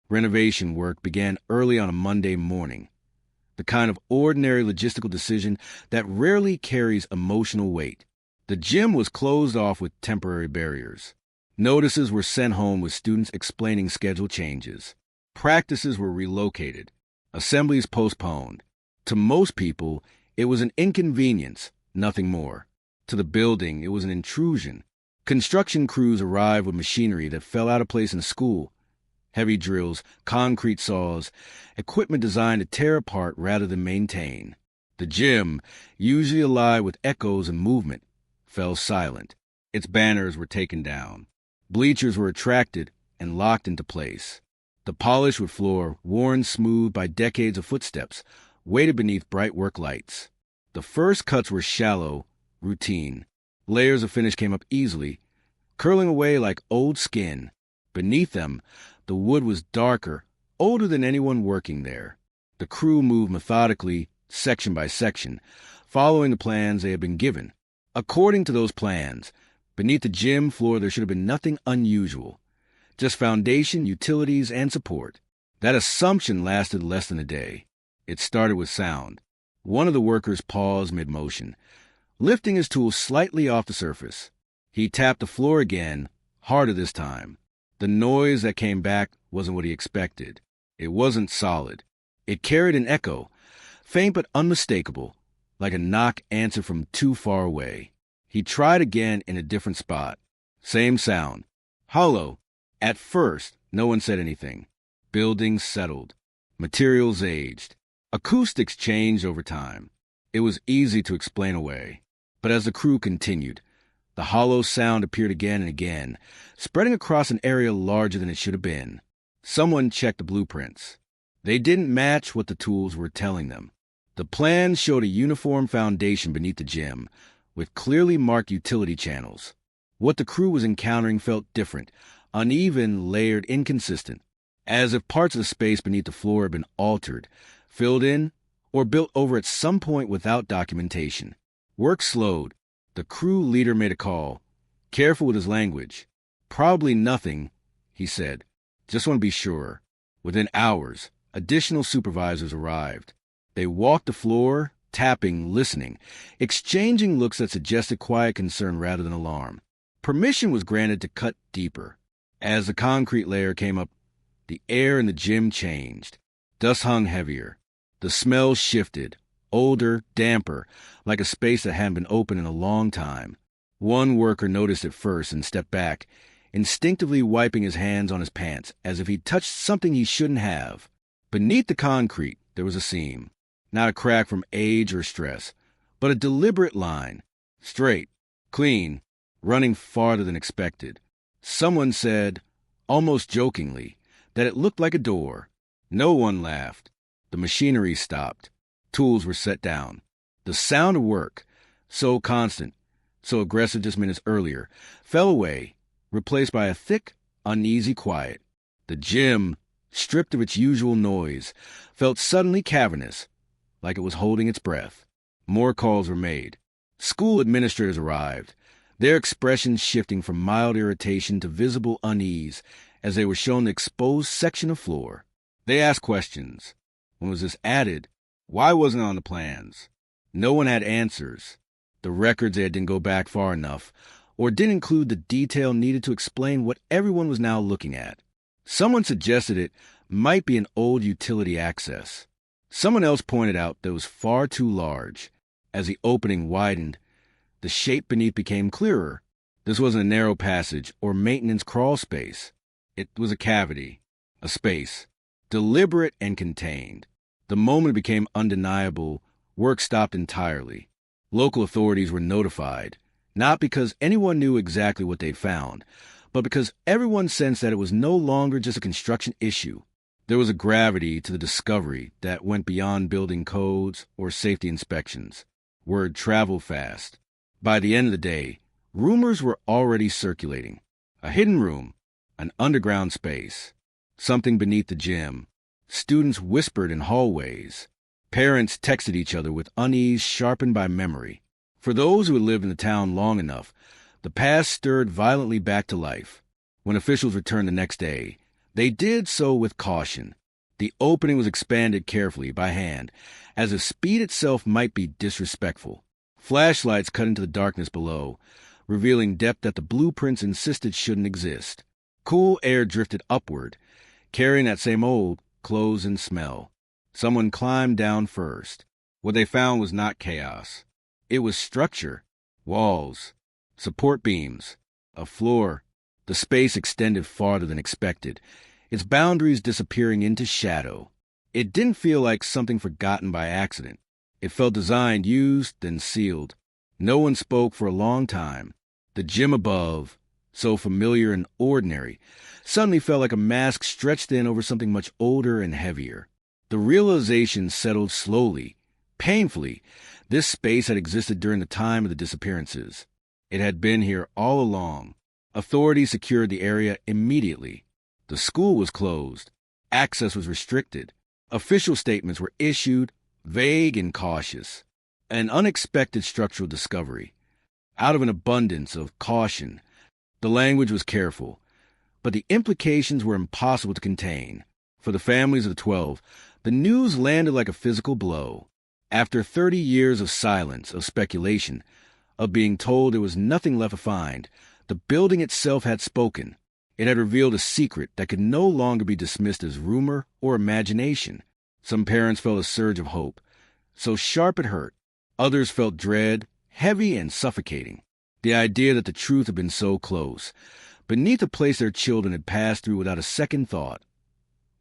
Renovation work began early on a Monday morning. The kind of ordinary logistical decision that rarely carries emotional weight. The gym was closed off with temporary barriers. Notices were sent home with students explaining schedule changes. Practices were relocated. Assemblies postponed. To most people, it was an inconvenience, nothing more. To the building, it was an intrusion. Construction crews arrived with machinery that fell out of place in school. Heavy drills, concrete saws, equipment designed to tear apart rather than maintain. The gym, usually alive with echoes and movement, fell silent. Its banners were taken down. Bleachers were retracted and locked into place. The polished wood floor, worn smooth by decades of footsteps, waited beneath bright work lights. The first cuts were shallow, routine. Layers of finish came up easily, curling away like old skin. Beneath them, the wood was darker, older than anyone working there. The crew moved methodically, section by section, following the plans they had been given. According to those plans, beneath the gym floor there should have been nothing unusual. Just foundation, utilities, and support. That assumption lasted less than a day. It started with sound. One of the workers paused mid-motion, lifting his tool slightly off the surface. He tapped the floor again, harder this time. The noise that came back wasn't what he expected. It wasn't solid. It carried an echo, faint but unmistakable, like a knock answered from too far away. He tried again in a different spot. Same sound. Hollow. At first, no one said anything. Buildings settled. Materials aged. Acoustics changed over time. It was easy to explain away. But as the crew continued, the hollow sound appeared again and again, spreading across an area larger than it should have been. Someone checked the blueprints. They didn't match what the tools were telling them. The plans showed a uniform foundation beneath the gym, with clearly marked utility channels. What the crew was encountering felt different, uneven, layered, inconsistent, as if parts of the space beneath the floor had been altered, filled in, or built over at some point without documentation. Work slowed. The crew leader made a call. Careful with his language. Probably nothing, he said. Just want to be sure. Within hours, additional supervisors arrived. They walked the floor, tapping, listening, exchanging looks that suggested quiet concern rather than alarm. Permission was granted to cut deeper. As the concrete layer came up, the air in the gym changed. Dust hung heavier. The smell shifted. Older, damper, like a space that hadn't been open in a long time. One worker noticed it first and stepped back, instinctively wiping his hands on his pants as if he'd touched something he shouldn't have. Beneath the concrete, there was a seam. Not a crack from age or stress, but a deliberate line. Straight, clean, running farther than expected. Someone said, almost jokingly, that it looked like a door. No one laughed. The machinery stopped. Tools were set down. The sound of work, so constant, so aggressive just minutes earlier, fell away, replaced by a thick, uneasy quiet. The gym, stripped of its usual noise, felt suddenly cavernous, like it was holding its breath. More calls were made. School administrators arrived, their expressions shifting from mild irritation to visible unease as they were shown the exposed section of floor. They asked questions. When was this added? Why wasn't it on the plans? No one had answers. The records there didn't go back far enough, or didn't include the detail needed to explain what everyone was now looking at. Someone suggested it might be an old utility access. Someone else pointed out that it was far too large. As the opening widened, the shape beneath became clearer. This wasn't a narrow passage or maintenance crawl space. It was a cavity, a space, deliberate and contained. The moment it became undeniable, work stopped entirely. Local authorities were notified, not because anyone knew exactly what they'd found, but because everyone sensed that it was no longer just a construction issue. There was a gravity to the discovery that went beyond building codes or safety inspections. Word traveled fast. By the end of the day, rumors were already circulating. A hidden room, an underground space, something beneath the gym. Students whispered in hallways. Parents texted each other with unease sharpened by memory. For those who had lived in the town long enough, the past stirred violently back to life. When officials returned the next day, they did so with caution. The opening was expanded carefully by hand, as if speed itself might be disrespectful. Flashlights cut into the darkness below, revealing depth that the blueprints insisted shouldn't exist. Cool air drifted upward, carrying that same old clothes and smell. Someone climbed down first. What they found was not chaos. It was structure, walls, support beams, a floor. The space extended farther than expected, its boundaries disappearing into shadow. It didn't feel like something forgotten by accident. It felt designed, used, then sealed. No one spoke for a long time. The gym above, so familiar and ordinary, suddenly felt like a mask stretched in over something much older and heavier. The realization settled slowly, painfully. This space had existed during the time of the disappearances. It had been here all along. Authorities secured the area immediately. The school was closed. Access was restricted. Official statements were issued, vague and cautious. An unexpected structural discovery. Out of an abundance of caution, the language was careful, but the implications were impossible to contain. For the families of the 12, the news landed like a physical blow. After 30 years of silence, of speculation, of being told there was nothing left to find, the building itself had spoken. It had revealed a secret that could no longer be dismissed as rumor or imagination. Some parents felt a surge of hope, so sharp it hurt. Others felt dread, heavy and suffocating. The idea that the truth had been so close, beneath a place their children had passed through without a second thought,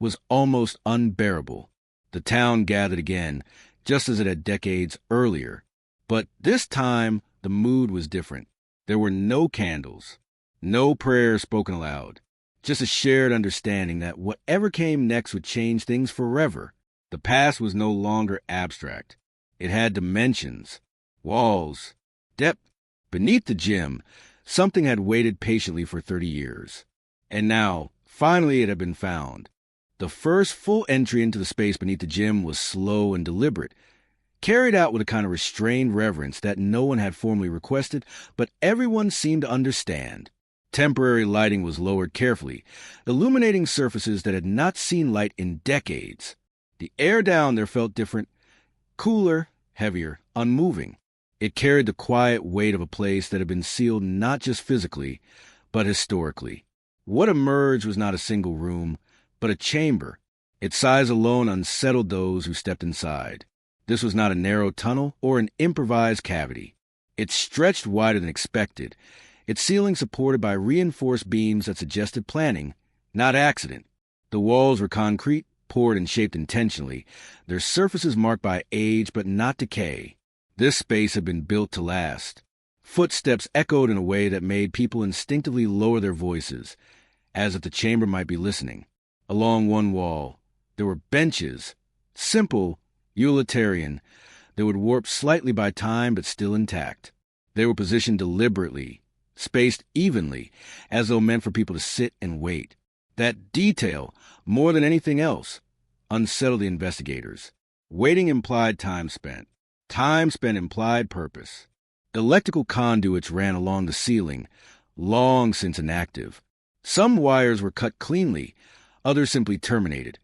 was almost unbearable. The town gathered again, just as it had decades earlier. But this time, the mood was different. There were no candles, no prayers spoken aloud, just a shared understanding that whatever came next would change things forever. The past was no longer abstract. It had dimensions, walls, depth. Beneath the gym, something had waited patiently for 30 years. And now, finally, it had been found. The first full entry into the space beneath the gym was slow and deliberate, carried out with a kind of restrained reverence that no one had formally requested, but everyone seemed to understand. Temporary lighting was lowered carefully, illuminating surfaces that had not seen light in decades. The air down there felt different, cooler, heavier, unmoving. It carried the quiet weight of a place that had been sealed not just physically, but historically. What emerged was not a single room, but a chamber. Its size alone unsettled those who stepped inside. This was not a narrow tunnel or an improvised cavity. It stretched wider than expected, its ceiling supported by reinforced beams that suggested planning, not accident. The walls were concrete, poured and shaped intentionally, their surfaces marked by age but not decay. This space had been built to last. Footsteps echoed in a way that made people instinctively lower their voices, as if the chamber might be listening. Along one wall, there were benches, simple, utilitarian, that would warp slightly by time but still intact. They were positioned deliberately, spaced evenly, as though meant for people to sit and wait. That detail, more than anything else, unsettled the investigators. Waiting implied time spent. Time spent implied purpose. Electrical conduits ran along the ceiling, long since inactive. Some wires were cut cleanly, others simply terminated,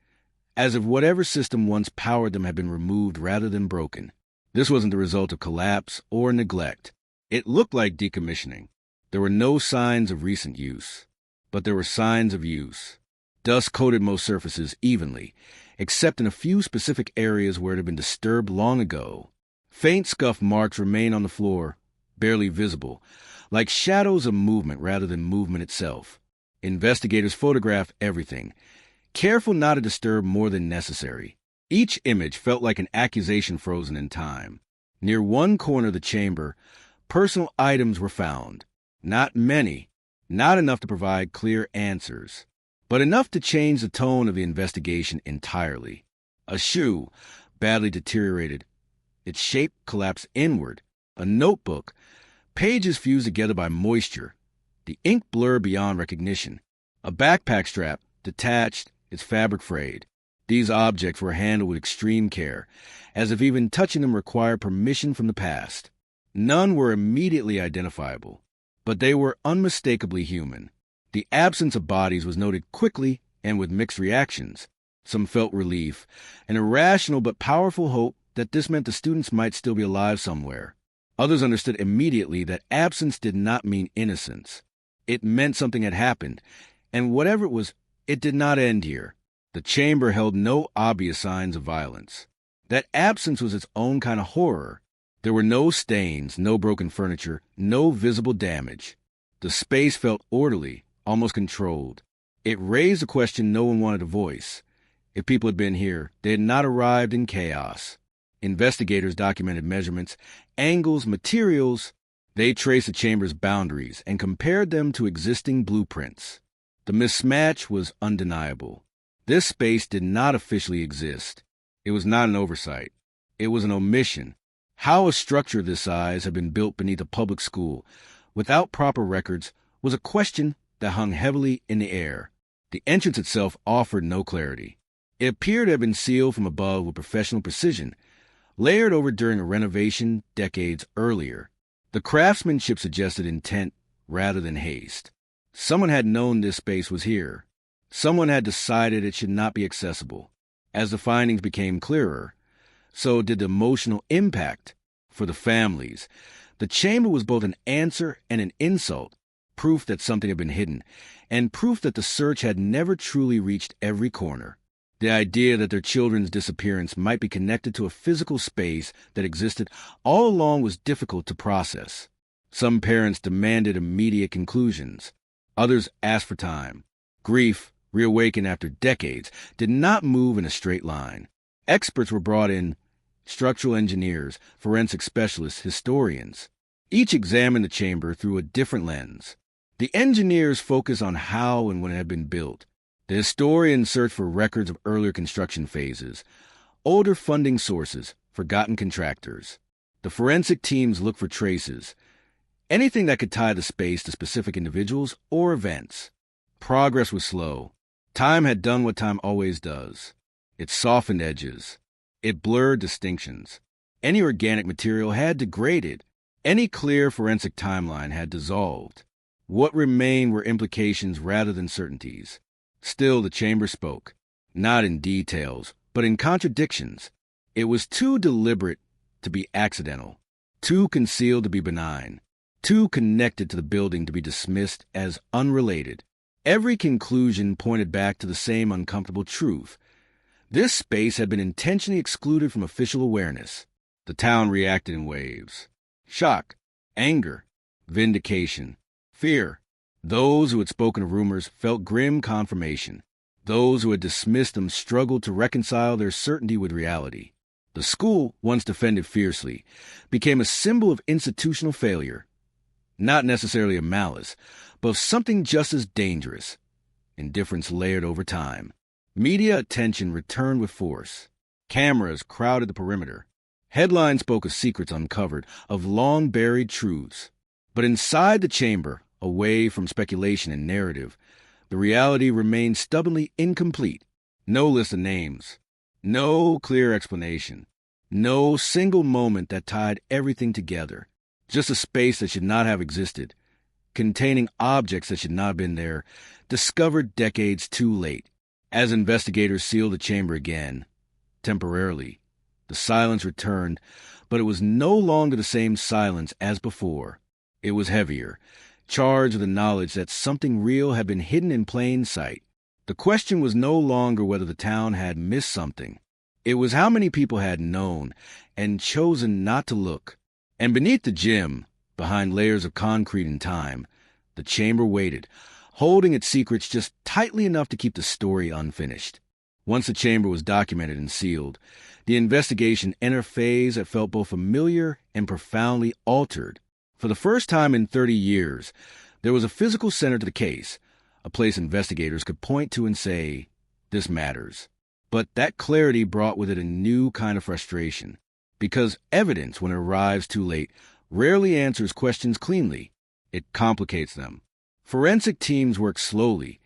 as if whatever system once powered them had been removed rather than broken. This wasn't the result of collapse or neglect. It looked like decommissioning. There were no signs of recent use, but there were signs of use. Dust coated most surfaces evenly, except in a few specific areas where it had been disturbed long ago. Faint scuff marks remained on the floor, barely visible, like shadows of movement rather than movement itself. Investigators photographed everything, careful not to disturb more than necessary. Each image felt like an accusation frozen in time. Near one corner of the chamber, personal items were found. Not many, not enough to provide clear answers, but enough to change the tone of the investigation entirely. A shoe, badly deteriorated, its shape collapsed inward. A notebook, pages fused together by moisture, the ink blurred beyond recognition. A backpack strap, detached, its fabric frayed. These objects were handled with extreme care, as if even touching them required permission from the past. None were immediately identifiable, but they were unmistakably human. The absence of bodies was noted quickly and with mixed reactions. Some felt relief, an irrational but powerful hope that this meant the students might still be alive somewhere. Others understood immediately that absence did not mean innocence. It meant something had happened, and whatever it was, it did not end here. The chamber held no obvious signs of violence. That absence was its own kind of horror. There were no stains, no broken furniture, no visible damage. The space felt orderly, almost controlled. It raised a question no one wanted to voice. If people had been here, they had not arrived in chaos. Investigators documented measurements, angles, materials. They traced the chamber's boundaries and compared them to existing blueprints. The mismatch was undeniable. This space did not officially exist. It was not an oversight. It was an omission. How a structure this size had been built beneath a public school, without proper records, was a question that hung heavily in the air. The entrance itself offered no clarity. It appeared to have been sealed from above with professional precision, layered over during a renovation decades earlier. The craftsmanship suggested intent rather than haste. Someone had known this space was here. Someone had decided it should not be accessible. As the findings became clearer, so did the emotional impact for the families. The chamber was both an answer and an insult, proof that something had been hidden, and proof that the search had never truly reached every corner. The idea that their children's disappearance might be connected to a physical space that existed all along was difficult to process. Some parents demanded immediate conclusions. Others asked for time. Grief, reawakened after decades, did not move in a straight line. Experts were brought in, structural engineers, forensic specialists, historians. Each examined the chamber through a different lens. The engineers focused on how and when it had been built. The historians searched for records of earlier construction phases, older funding sources, forgotten contractors. The forensic teams looked for traces, anything that could tie the space to specific individuals or events. Progress was slow. Time had done what time always does. It softened edges. It blurred distinctions. Any organic material had degraded. Any clear forensic timeline had dissolved. What remained were implications rather than certainties. Still, the chamber spoke, not in details, but in contradictions. It was too deliberate to be accidental, too concealed to be benign, too connected to the building to be dismissed as unrelated. Every conclusion pointed back to the same uncomfortable truth. This space had been intentionally excluded from official awareness. The town reacted in waves. Shock, anger, vindication, fear. Those who had spoken of rumors felt grim confirmation. Those who had dismissed them struggled to reconcile their certainty with reality. The school, once defended fiercely, became a symbol of institutional failure. Not necessarily of malice, but of something just as dangerous. Indifference layered over time. Media attention returned with force. Cameras crowded the perimeter. Headlines spoke of secrets uncovered, of long-buried truths. But inside the chamber, away from speculation and narrative, the reality remained stubbornly incomplete. No list of names. No clear explanation. No single moment that tied everything together. Just a space that should not have existed, containing objects that should not have been there, discovered decades too late. As investigators sealed the chamber again, temporarily, The silence returned, but it was no longer the same silence as before. It was heavier, charged with the knowledge that something real had been hidden in plain sight. The question was no longer whether the town had missed something. It was how many people had known and chosen not to look. And beneath the gym, behind layers of concrete and time, the chamber waited, holding its secrets just tightly enough to keep the story unfinished. Once the chamber was documented and sealed, the investigation entered a phase that felt both familiar and profoundly altered. For the first time in 30 years, there was a physical center to the case, a place investigators could point to and say, "This matters." But that clarity brought with it a new kind of frustration, because evidence, when it arrives too late, rarely answers questions cleanly. It complicates them. Forensic teams work slowly,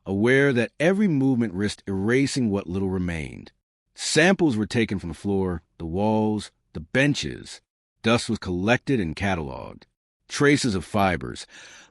aware that every movement risked erasing what little remained. Samples were taken from the floor, the walls, the benches. Dust was collected and cataloged. Traces of fibers,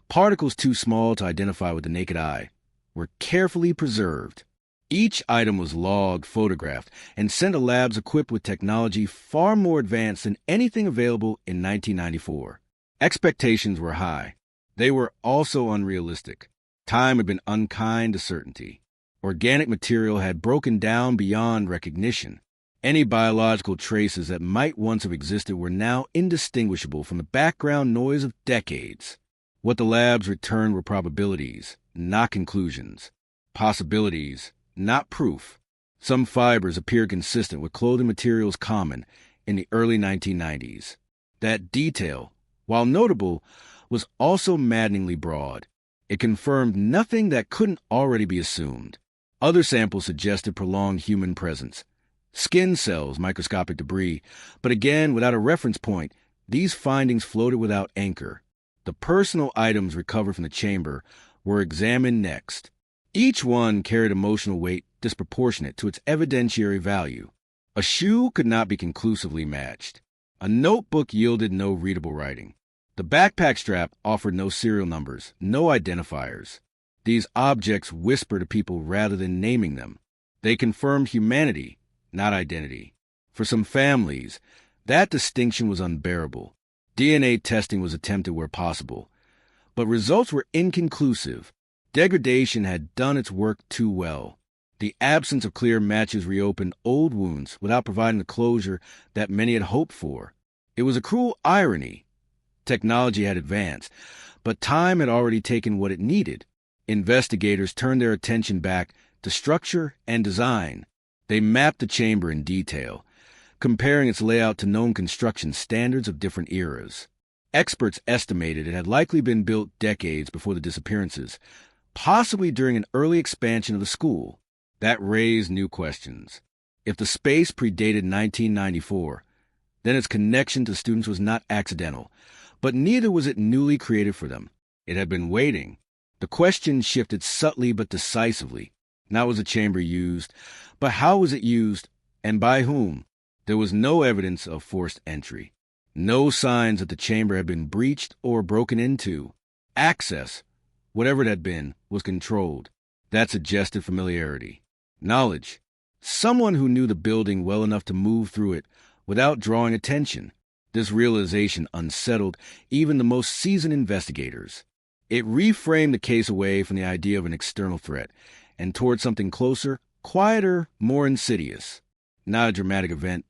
particles too small to identify with the naked eye, were carefully preserved. Each item was logged, photographed, and sent to labs equipped with technology far more advanced than anything available in 1994. Expectations were high. They were also unrealistic. Time had been unkind to certainty. Organic material had broken down beyond recognition. Any biological traces that might once have existed were now indistinguishable from the background noise of decades. What the labs returned were probabilities, not conclusions. Possibilities, not proof. Some fibers appeared consistent with clothing materials common in the early 1990s. That detail, while notable, was also maddeningly broad. It confirmed nothing that couldn't already be assumed. Other samples suggested prolonged human presence. Skin cells, microscopic debris, but again, without a reference point, these findings floated without anchor. The personal items recovered from the chamber were examined next. Each one carried emotional weight disproportionate to its evidentiary value. A shoe could not be conclusively matched. A notebook yielded no readable writing. The backpack strap offered no serial numbers, no identifiers. These objects whispered to people rather than naming them. They confirmed humanity, not identity. For some families, that distinction was unbearable. DNA testing was attempted where possible, but results were inconclusive. Degradation had done its work too well. The absence of clear matches reopened old wounds without providing the closure that many had hoped for. It was a cruel irony. Technology had advanced, but time had already taken what it needed. Investigators turned their attention back to structure and design. They mapped the chamber in detail, comparing its layout to known construction standards of different eras. Experts estimated it had likely been built decades before the disappearances, possibly during an early expansion of the school. That raised new questions. If the space predated 1994, then its connection to students was not accidental, but neither was it newly created for them. It had been waiting. The question shifted subtly but decisively. Not was the chamber used, but how was it used, and by whom? There was no evidence of forced entry. No signs that the chamber had been breached or broken into. Access, whatever it had been, was controlled. That suggested familiarity. Knowledge. Someone who knew the building well enough to move through it without drawing attention. This realization unsettled even the most seasoned investigators. It reframed the case away from the idea of an external threat and toward something closer, quieter, more insidious. Not a dramatic event,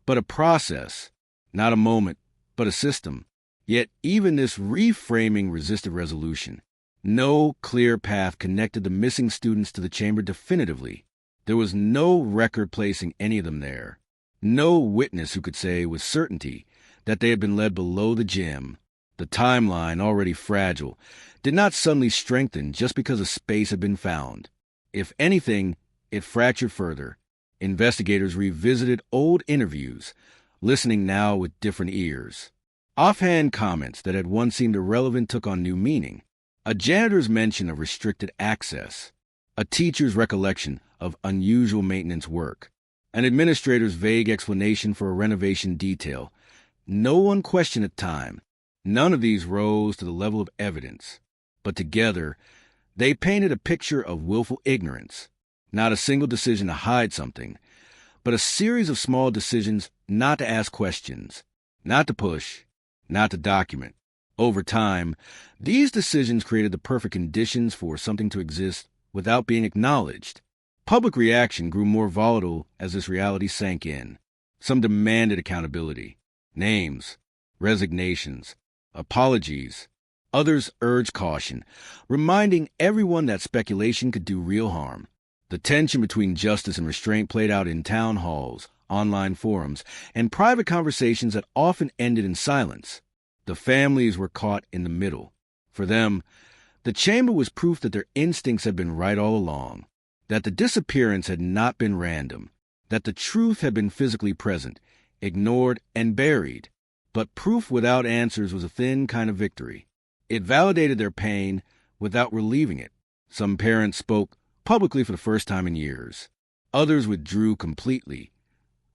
but a process. Not a moment, but a system. Yet even this reframing resisted resolution. No clear path connected the missing students to the chamber definitively. There was no record placing any of them there. No witness who could say with certainty that they had been led below the gym. The timeline, already fragile, did not suddenly strengthen just because a space had been found. If anything, it fractured further. Investigators revisited old interviews, listening now with different ears. Offhand comments that had once seemed irrelevant took on new meaning. A janitor's mention of restricted access. A teacher's recollection of unusual maintenance work. An administrator's vague explanation for a renovation detail. No one questioned at the time. None of these rose to the level of evidence. But together, they painted a picture of willful ignorance. Not a single decision to hide something, but a series of small decisions not to ask questions, not to push, not to document. Over time, these decisions created the perfect conditions for something to exist without being acknowledged. Public reaction grew more volatile as this reality sank in. Some demanded accountability, names, resignations, apologies. Others urged caution, reminding everyone that speculation could do real harm. The tension between justice and restraint played out in town halls, online forums, and private conversations that often ended in silence. The families were caught in the middle. For them, the chamber was proof that their instincts had been right all along, that the disappearance had not been random, that the truth had been physically present, ignored, and buried. But proof without answers was a thin kind of victory. It validated their pain without relieving it. Some parents spoke publicly for the first time in years. Others withdrew completely,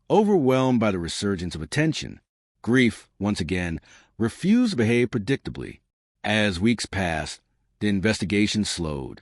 overwhelmed by the resurgence of attention. Grief, once again, refused to behave predictably. As weeks passed, the investigation slowed.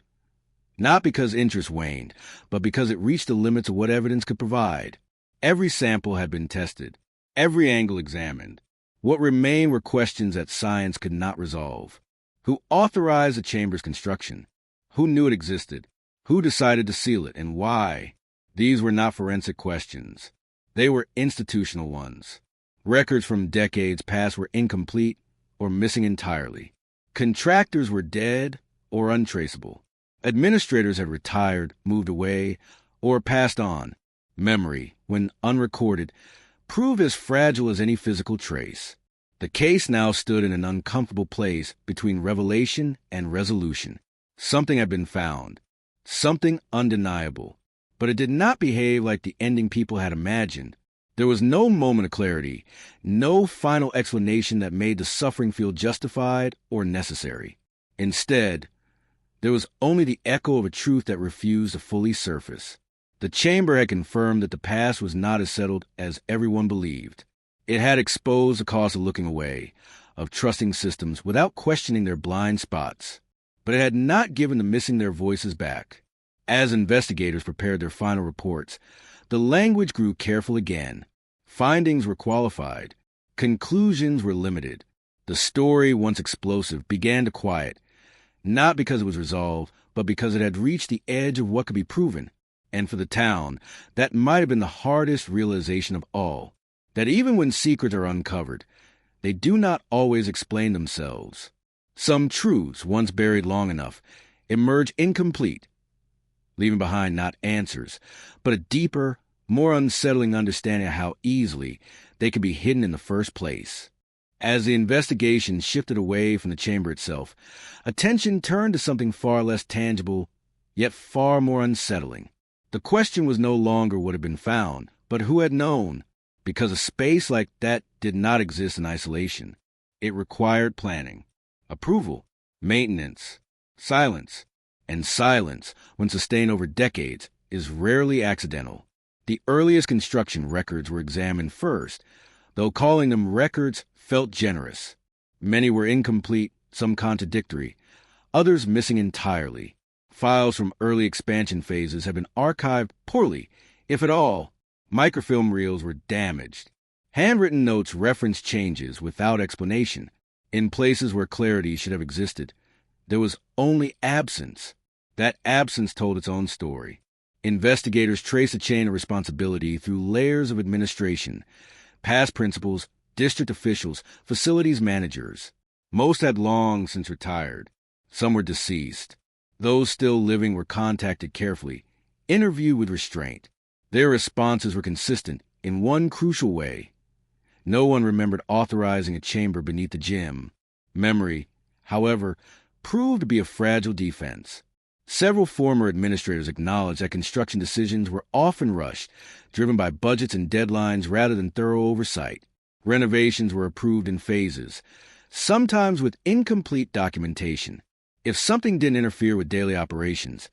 Not because interest waned, but because it reached the limits of what evidence could provide. Every sample had been tested, every angle examined. What remained were questions that science could not resolve. Who authorized the chamber's construction? Who knew it existed? Who decided to seal it, and why? These were not forensic questions. They were institutional ones. Records from decades past were incomplete or missing entirely. Contractors were dead or untraceable. Administrators had retired, moved away, or passed on. Memory, when unrecorded, proved as fragile as any physical trace. The case now stood in an uncomfortable place between revelation and resolution. Something had been found, something undeniable, but it did not behave like the ending people had imagined. There was no moment of clarity, no final explanation that made the suffering feel justified or necessary. Instead, there was only the echo of a truth that refused to fully surface. The chamber had confirmed that the past was not as settled as everyone believed. It had exposed the cost of looking away, of trusting systems without questioning their blind spots. But it had not given the missing their voices back. As investigators prepared their final reports, the language grew careful again. Findings were qualified. Conclusions were limited. The story, once explosive, began to quiet, not because it was resolved, but because it had reached the edge of what could be proven. And for the town, that might have been the hardest realization of all, that even when secrets are uncovered, they do not always explain themselves. Some truths, once buried long enough, emerge incomplete, leaving behind not answers, but a deeper, more unsettling understanding of how easily they could be hidden in the first place. As the investigation shifted away from the chamber itself, attention turned to something far less tangible, yet far more unsettling. The question was no longer what had been found, but who had known, because a space like that did not exist in isolation. It required planning, approval, maintenance, silence, and silence, when sustained over decades, is rarely accidental. The earliest construction records were examined first, though calling them records felt generous. Many were incomplete, some contradictory, others missing entirely. Files from early expansion phases have been archived poorly, if at all. Microfilm reels were damaged. Handwritten notes referenced changes without explanation. In places where clarity should have existed, there was only absence. That absence told its own story. Investigators traced a chain of responsibility through layers of administration, past principals, district officials, facilities managers. Most had long since retired. Some were deceased. Those still living were contacted carefully, interviewed with restraint. Their responses were consistent in one crucial way. No one remembered authorizing a chamber beneath the gym. Memory, however, proved to be a fragile defense. Several former administrators acknowledged that construction decisions were often rushed, driven by budgets and deadlines rather than thorough oversight. Renovations were approved in phases, sometimes with incomplete documentation. If something didn't interfere with daily operations,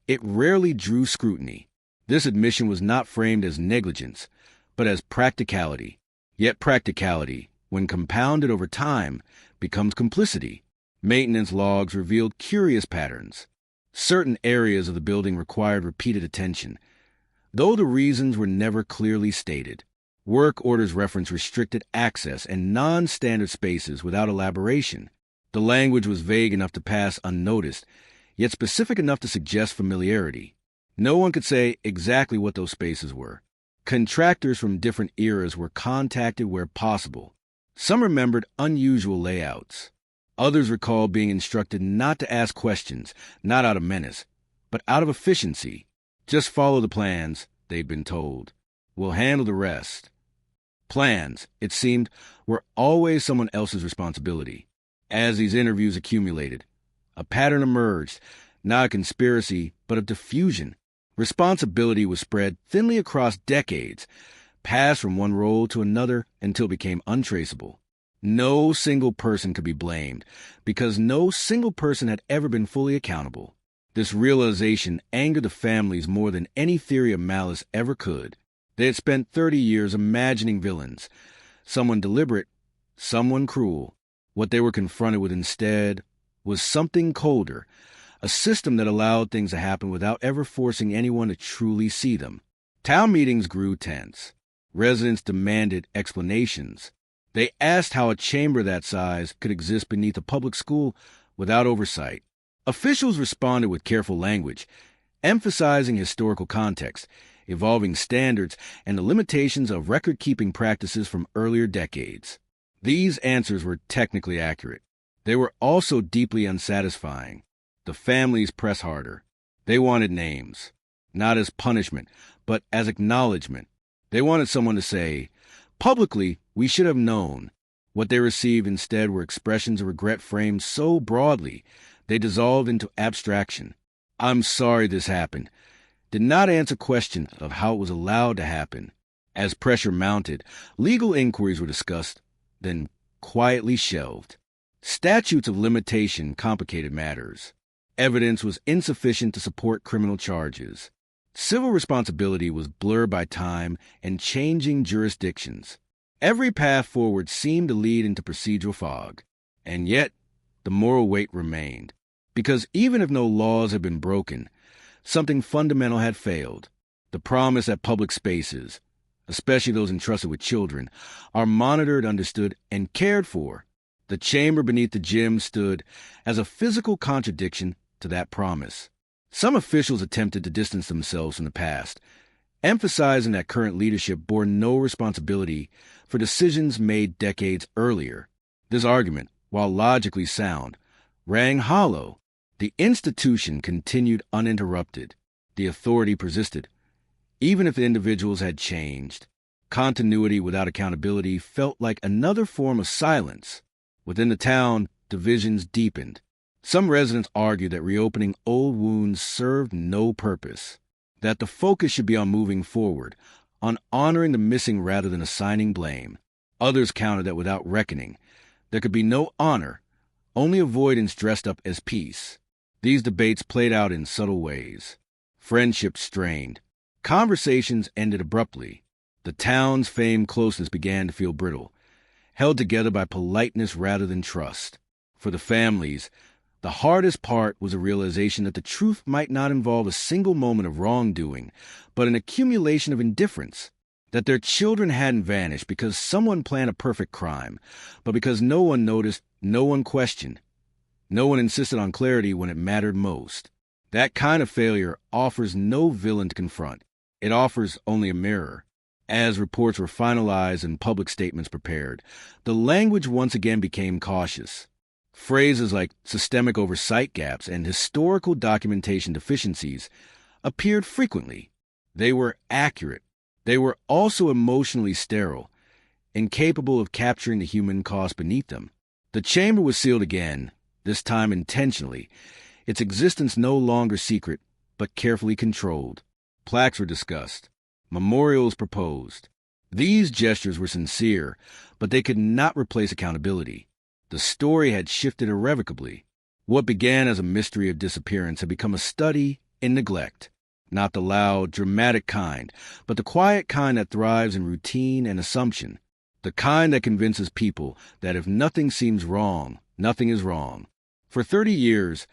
it rarely drew scrutiny. This admission was not framed as negligence, but as practicality. Yet practicality, when compounded over time, becomes complicity. Maintenance logs revealed curious patterns. Certain areas of the building required repeated attention. though the reasons were never clearly stated. Work orders reference restricted access and non-standard spaces without elaboration. The language was vague enough to pass unnoticed, yet specific enough to suggest familiarity. No one could say exactly what those spaces were. Contractors from different eras were contacted where possible. Some remembered unusual layouts. Others recalled being instructed not to ask questions, not out of menace, but out of efficiency. Just follow the plans, they'd been told. We'll handle the rest. Plans, it seemed, were always someone else's responsibility. As these interviews accumulated, a pattern emerged, not a conspiracy, but of diffusion. Responsibility was spread thinly across decades, passed from one role to another until it became untraceable. No single person could be blamed, because no single person had ever been fully accountable. This realization angered the families more than any theory of malice ever could. They had spent 30 years imagining villains, someone deliberate, someone cruel. What they were confronted with instead was something colder, a system that allowed things to happen without ever forcing anyone to truly see them. Town meetings grew tense. Residents demanded explanations. They asked how a chamber that size could exist beneath a public school without oversight. Officials responded with careful language, emphasizing historical context, evolving standards, and the limitations of record-keeping practices from earlier decades. These answers were technically accurate. They were also deeply unsatisfying. The families pressed harder. They wanted names, not as punishment, but as acknowledgement. They wanted someone to say, publicly, we should have known. What they received instead were expressions of regret framed so broadly, they dissolved into abstraction. I'm sorry this happened. Did not answer question of how it was allowed to happen. As pressure mounted, legal inquiries were discussed, then quietly shelved. Statutes of limitation complicated matters. Evidence was insufficient to support criminal charges. Civil responsibility was blurred by time and changing jurisdictions. Every path forward seemed to lead into procedural fog. And yet, the moral weight remained. Because even if no laws had been broken, something fundamental had failed. The promise that public spaces, especially those entrusted with children, are monitored, understood, and cared for. The chamber beneath the gym stood as a physical contradiction to that promise. Some officials attempted to distance themselves from the past, emphasizing that current leadership bore no responsibility for decisions made decades earlier. This argument, while logically sound, rang hollow. The institution continued uninterrupted. The authority persisted. Even if the individuals had changed, continuity without accountability felt like another form of silence. Within the town, divisions deepened. Some residents argued that reopening old wounds served no purpose, that the focus should be on moving forward, on honoring the missing rather than assigning blame. Others countered that without reckoning, there could be no honor, only avoidance dressed up as peace. These debates played out in subtle ways. Friendships strained. Conversations ended abruptly. The town's famed closeness began to feel brittle, held together by politeness rather than trust. For the families, the hardest part was a realization that the truth might not involve a single moment of wrongdoing, but an accumulation of indifference. That their children hadn't vanished because someone planned a perfect crime, but because no one noticed, no one questioned. No one insisted on clarity when it mattered most. That kind of failure offers no villain to confront. It offers only a mirror. As reports were finalized and public statements prepared, the language once again became cautious. Phrases like systemic oversight gaps and historical documentation deficiencies appeared frequently. They were accurate. They were also emotionally sterile, incapable of capturing the human cost beneath them. The chamber was sealed again, this time intentionally, its existence no longer secret, but carefully controlled. Plaques were discussed. Memorials proposed. These gestures were sincere, but they could not replace accountability. The story had shifted irrevocably. What began as a mystery of disappearance had become a study in neglect. Not the loud, dramatic kind, but the quiet kind that thrives in routine and assumption. The kind that convinces people that if nothing seems wrong, nothing is wrong. For 30 years,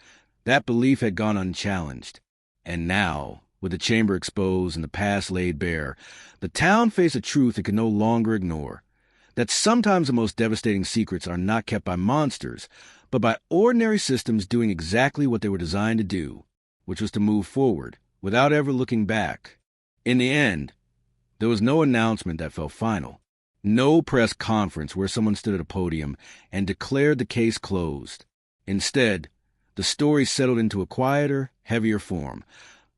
that belief had gone unchallenged. And now, With the chamber exposed and the past laid bare, the town faced a truth it could no longer ignore. That sometimes the most devastating secrets are not kept by monsters, but by ordinary systems doing exactly what they were designed to do, which was to move forward, without ever looking back. In the end, there was no announcement that felt final. No press conference where someone stood at a podium and declared the case closed. Instead, the story settled into a quieter, heavier form,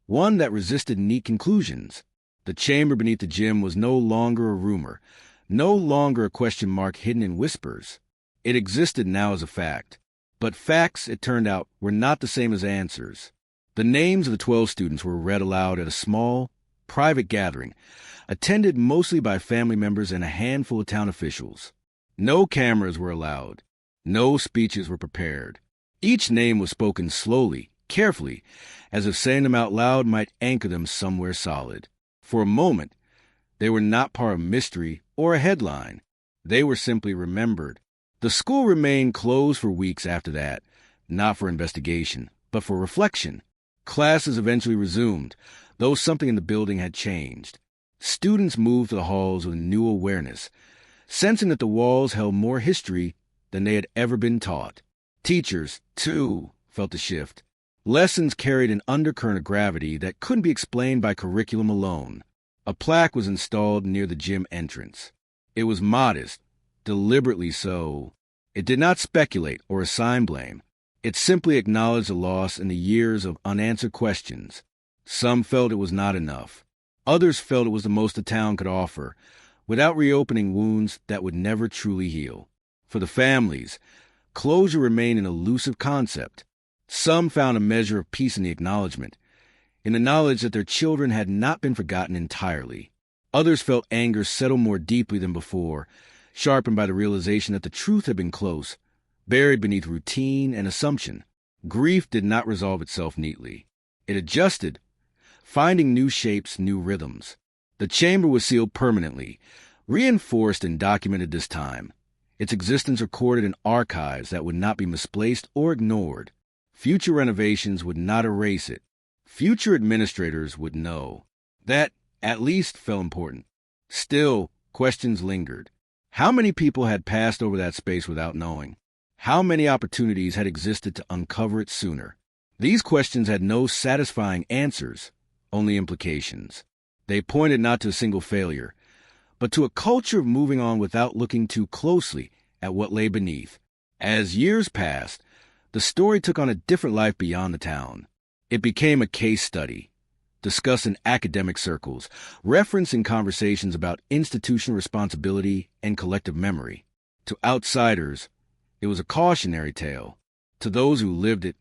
one that resisted neat conclusions. The chamber beneath the gym was no longer a rumor, no longer a question mark hidden in whispers. It existed now as a fact. But facts, it turned out, were not the same as answers. The names of the 12 students were read aloud at a small, private gathering, attended mostly by family members and a handful of town officials. No cameras were allowed. No speeches were prepared. Each name was spoken slowly, carefully, as if saying them out loud might anchor them somewhere solid. For a moment, they were not part of mystery or a headline. They were simply remembered. The school remained closed for weeks after that, not for investigation, but for reflection. Classes eventually resumed, though something in the building had changed. Students moved to the halls with a new awareness, sensing that the walls held more history than they had ever been taught. Teachers, too, felt the shift. Lessons carried an undercurrent of gravity that couldn't be explained by curriculum alone. A plaque was installed near the gym entrance. It was modest, deliberately so. It did not speculate or assign blame. It simply acknowledged the loss and the years of unanswered questions. Some felt it was not enough. Others felt it was the most the town could offer, without reopening wounds that would never truly heal. For the families, closure remained an elusive concept. Some found a measure of peace in the acknowledgement, in the knowledge that their children had not been forgotten entirely. Others felt anger settle more deeply than before, sharpened by the realization that the truth had been close, buried beneath routine and assumption. Grief did not resolve itself neatly. It adjusted, finding new shapes, new rhythms. The chamber was sealed permanently, reinforced and documented this time. Its existence recorded in archives that would not be misplaced or ignored. Future renovations would not erase it. Future administrators would know. That, at least, felt important. Still, questions lingered. How many people had passed over that space without knowing? How many opportunities had existed to uncover it sooner? These questions had no satisfying answers, only implications. They pointed not to a single failure, but to a culture of moving on without looking too closely at what lay beneath. As years passed, the story took on a different life beyond the town. It became a case study, discussed in academic circles, referenced in conversations about institutional responsibility and collective memory. To outsiders, it was a cautionary tale. To those who lived it,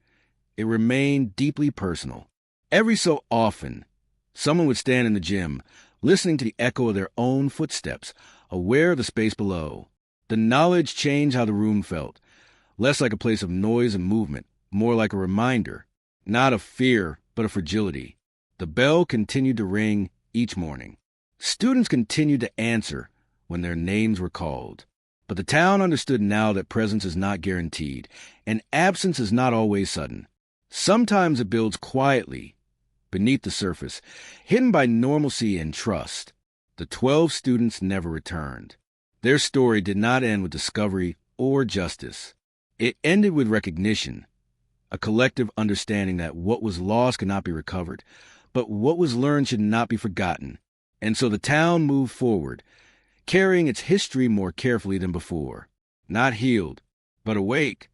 it remained deeply personal. Every so often, someone would stand in the gym, listening to the echo of their own footsteps, aware of the space below. The knowledge changed how the room felt, less like a place of noise and movement, more like a reminder, not of fear, but of fragility. The bell continued to ring each morning. Students continued to answer when their names were called. But the town understood now that presence is not guaranteed, and absence is not always sudden. Sometimes it builds quietly, beneath the surface, hidden by normalcy and trust. The 12 students never returned. Their story did not end with discovery or justice. It ended with recognition, a collective understanding that what was lost could not be recovered, but what was learned should not be forgotten. And so the town moved forward, carrying its history more carefully than before. Not healed, but awake,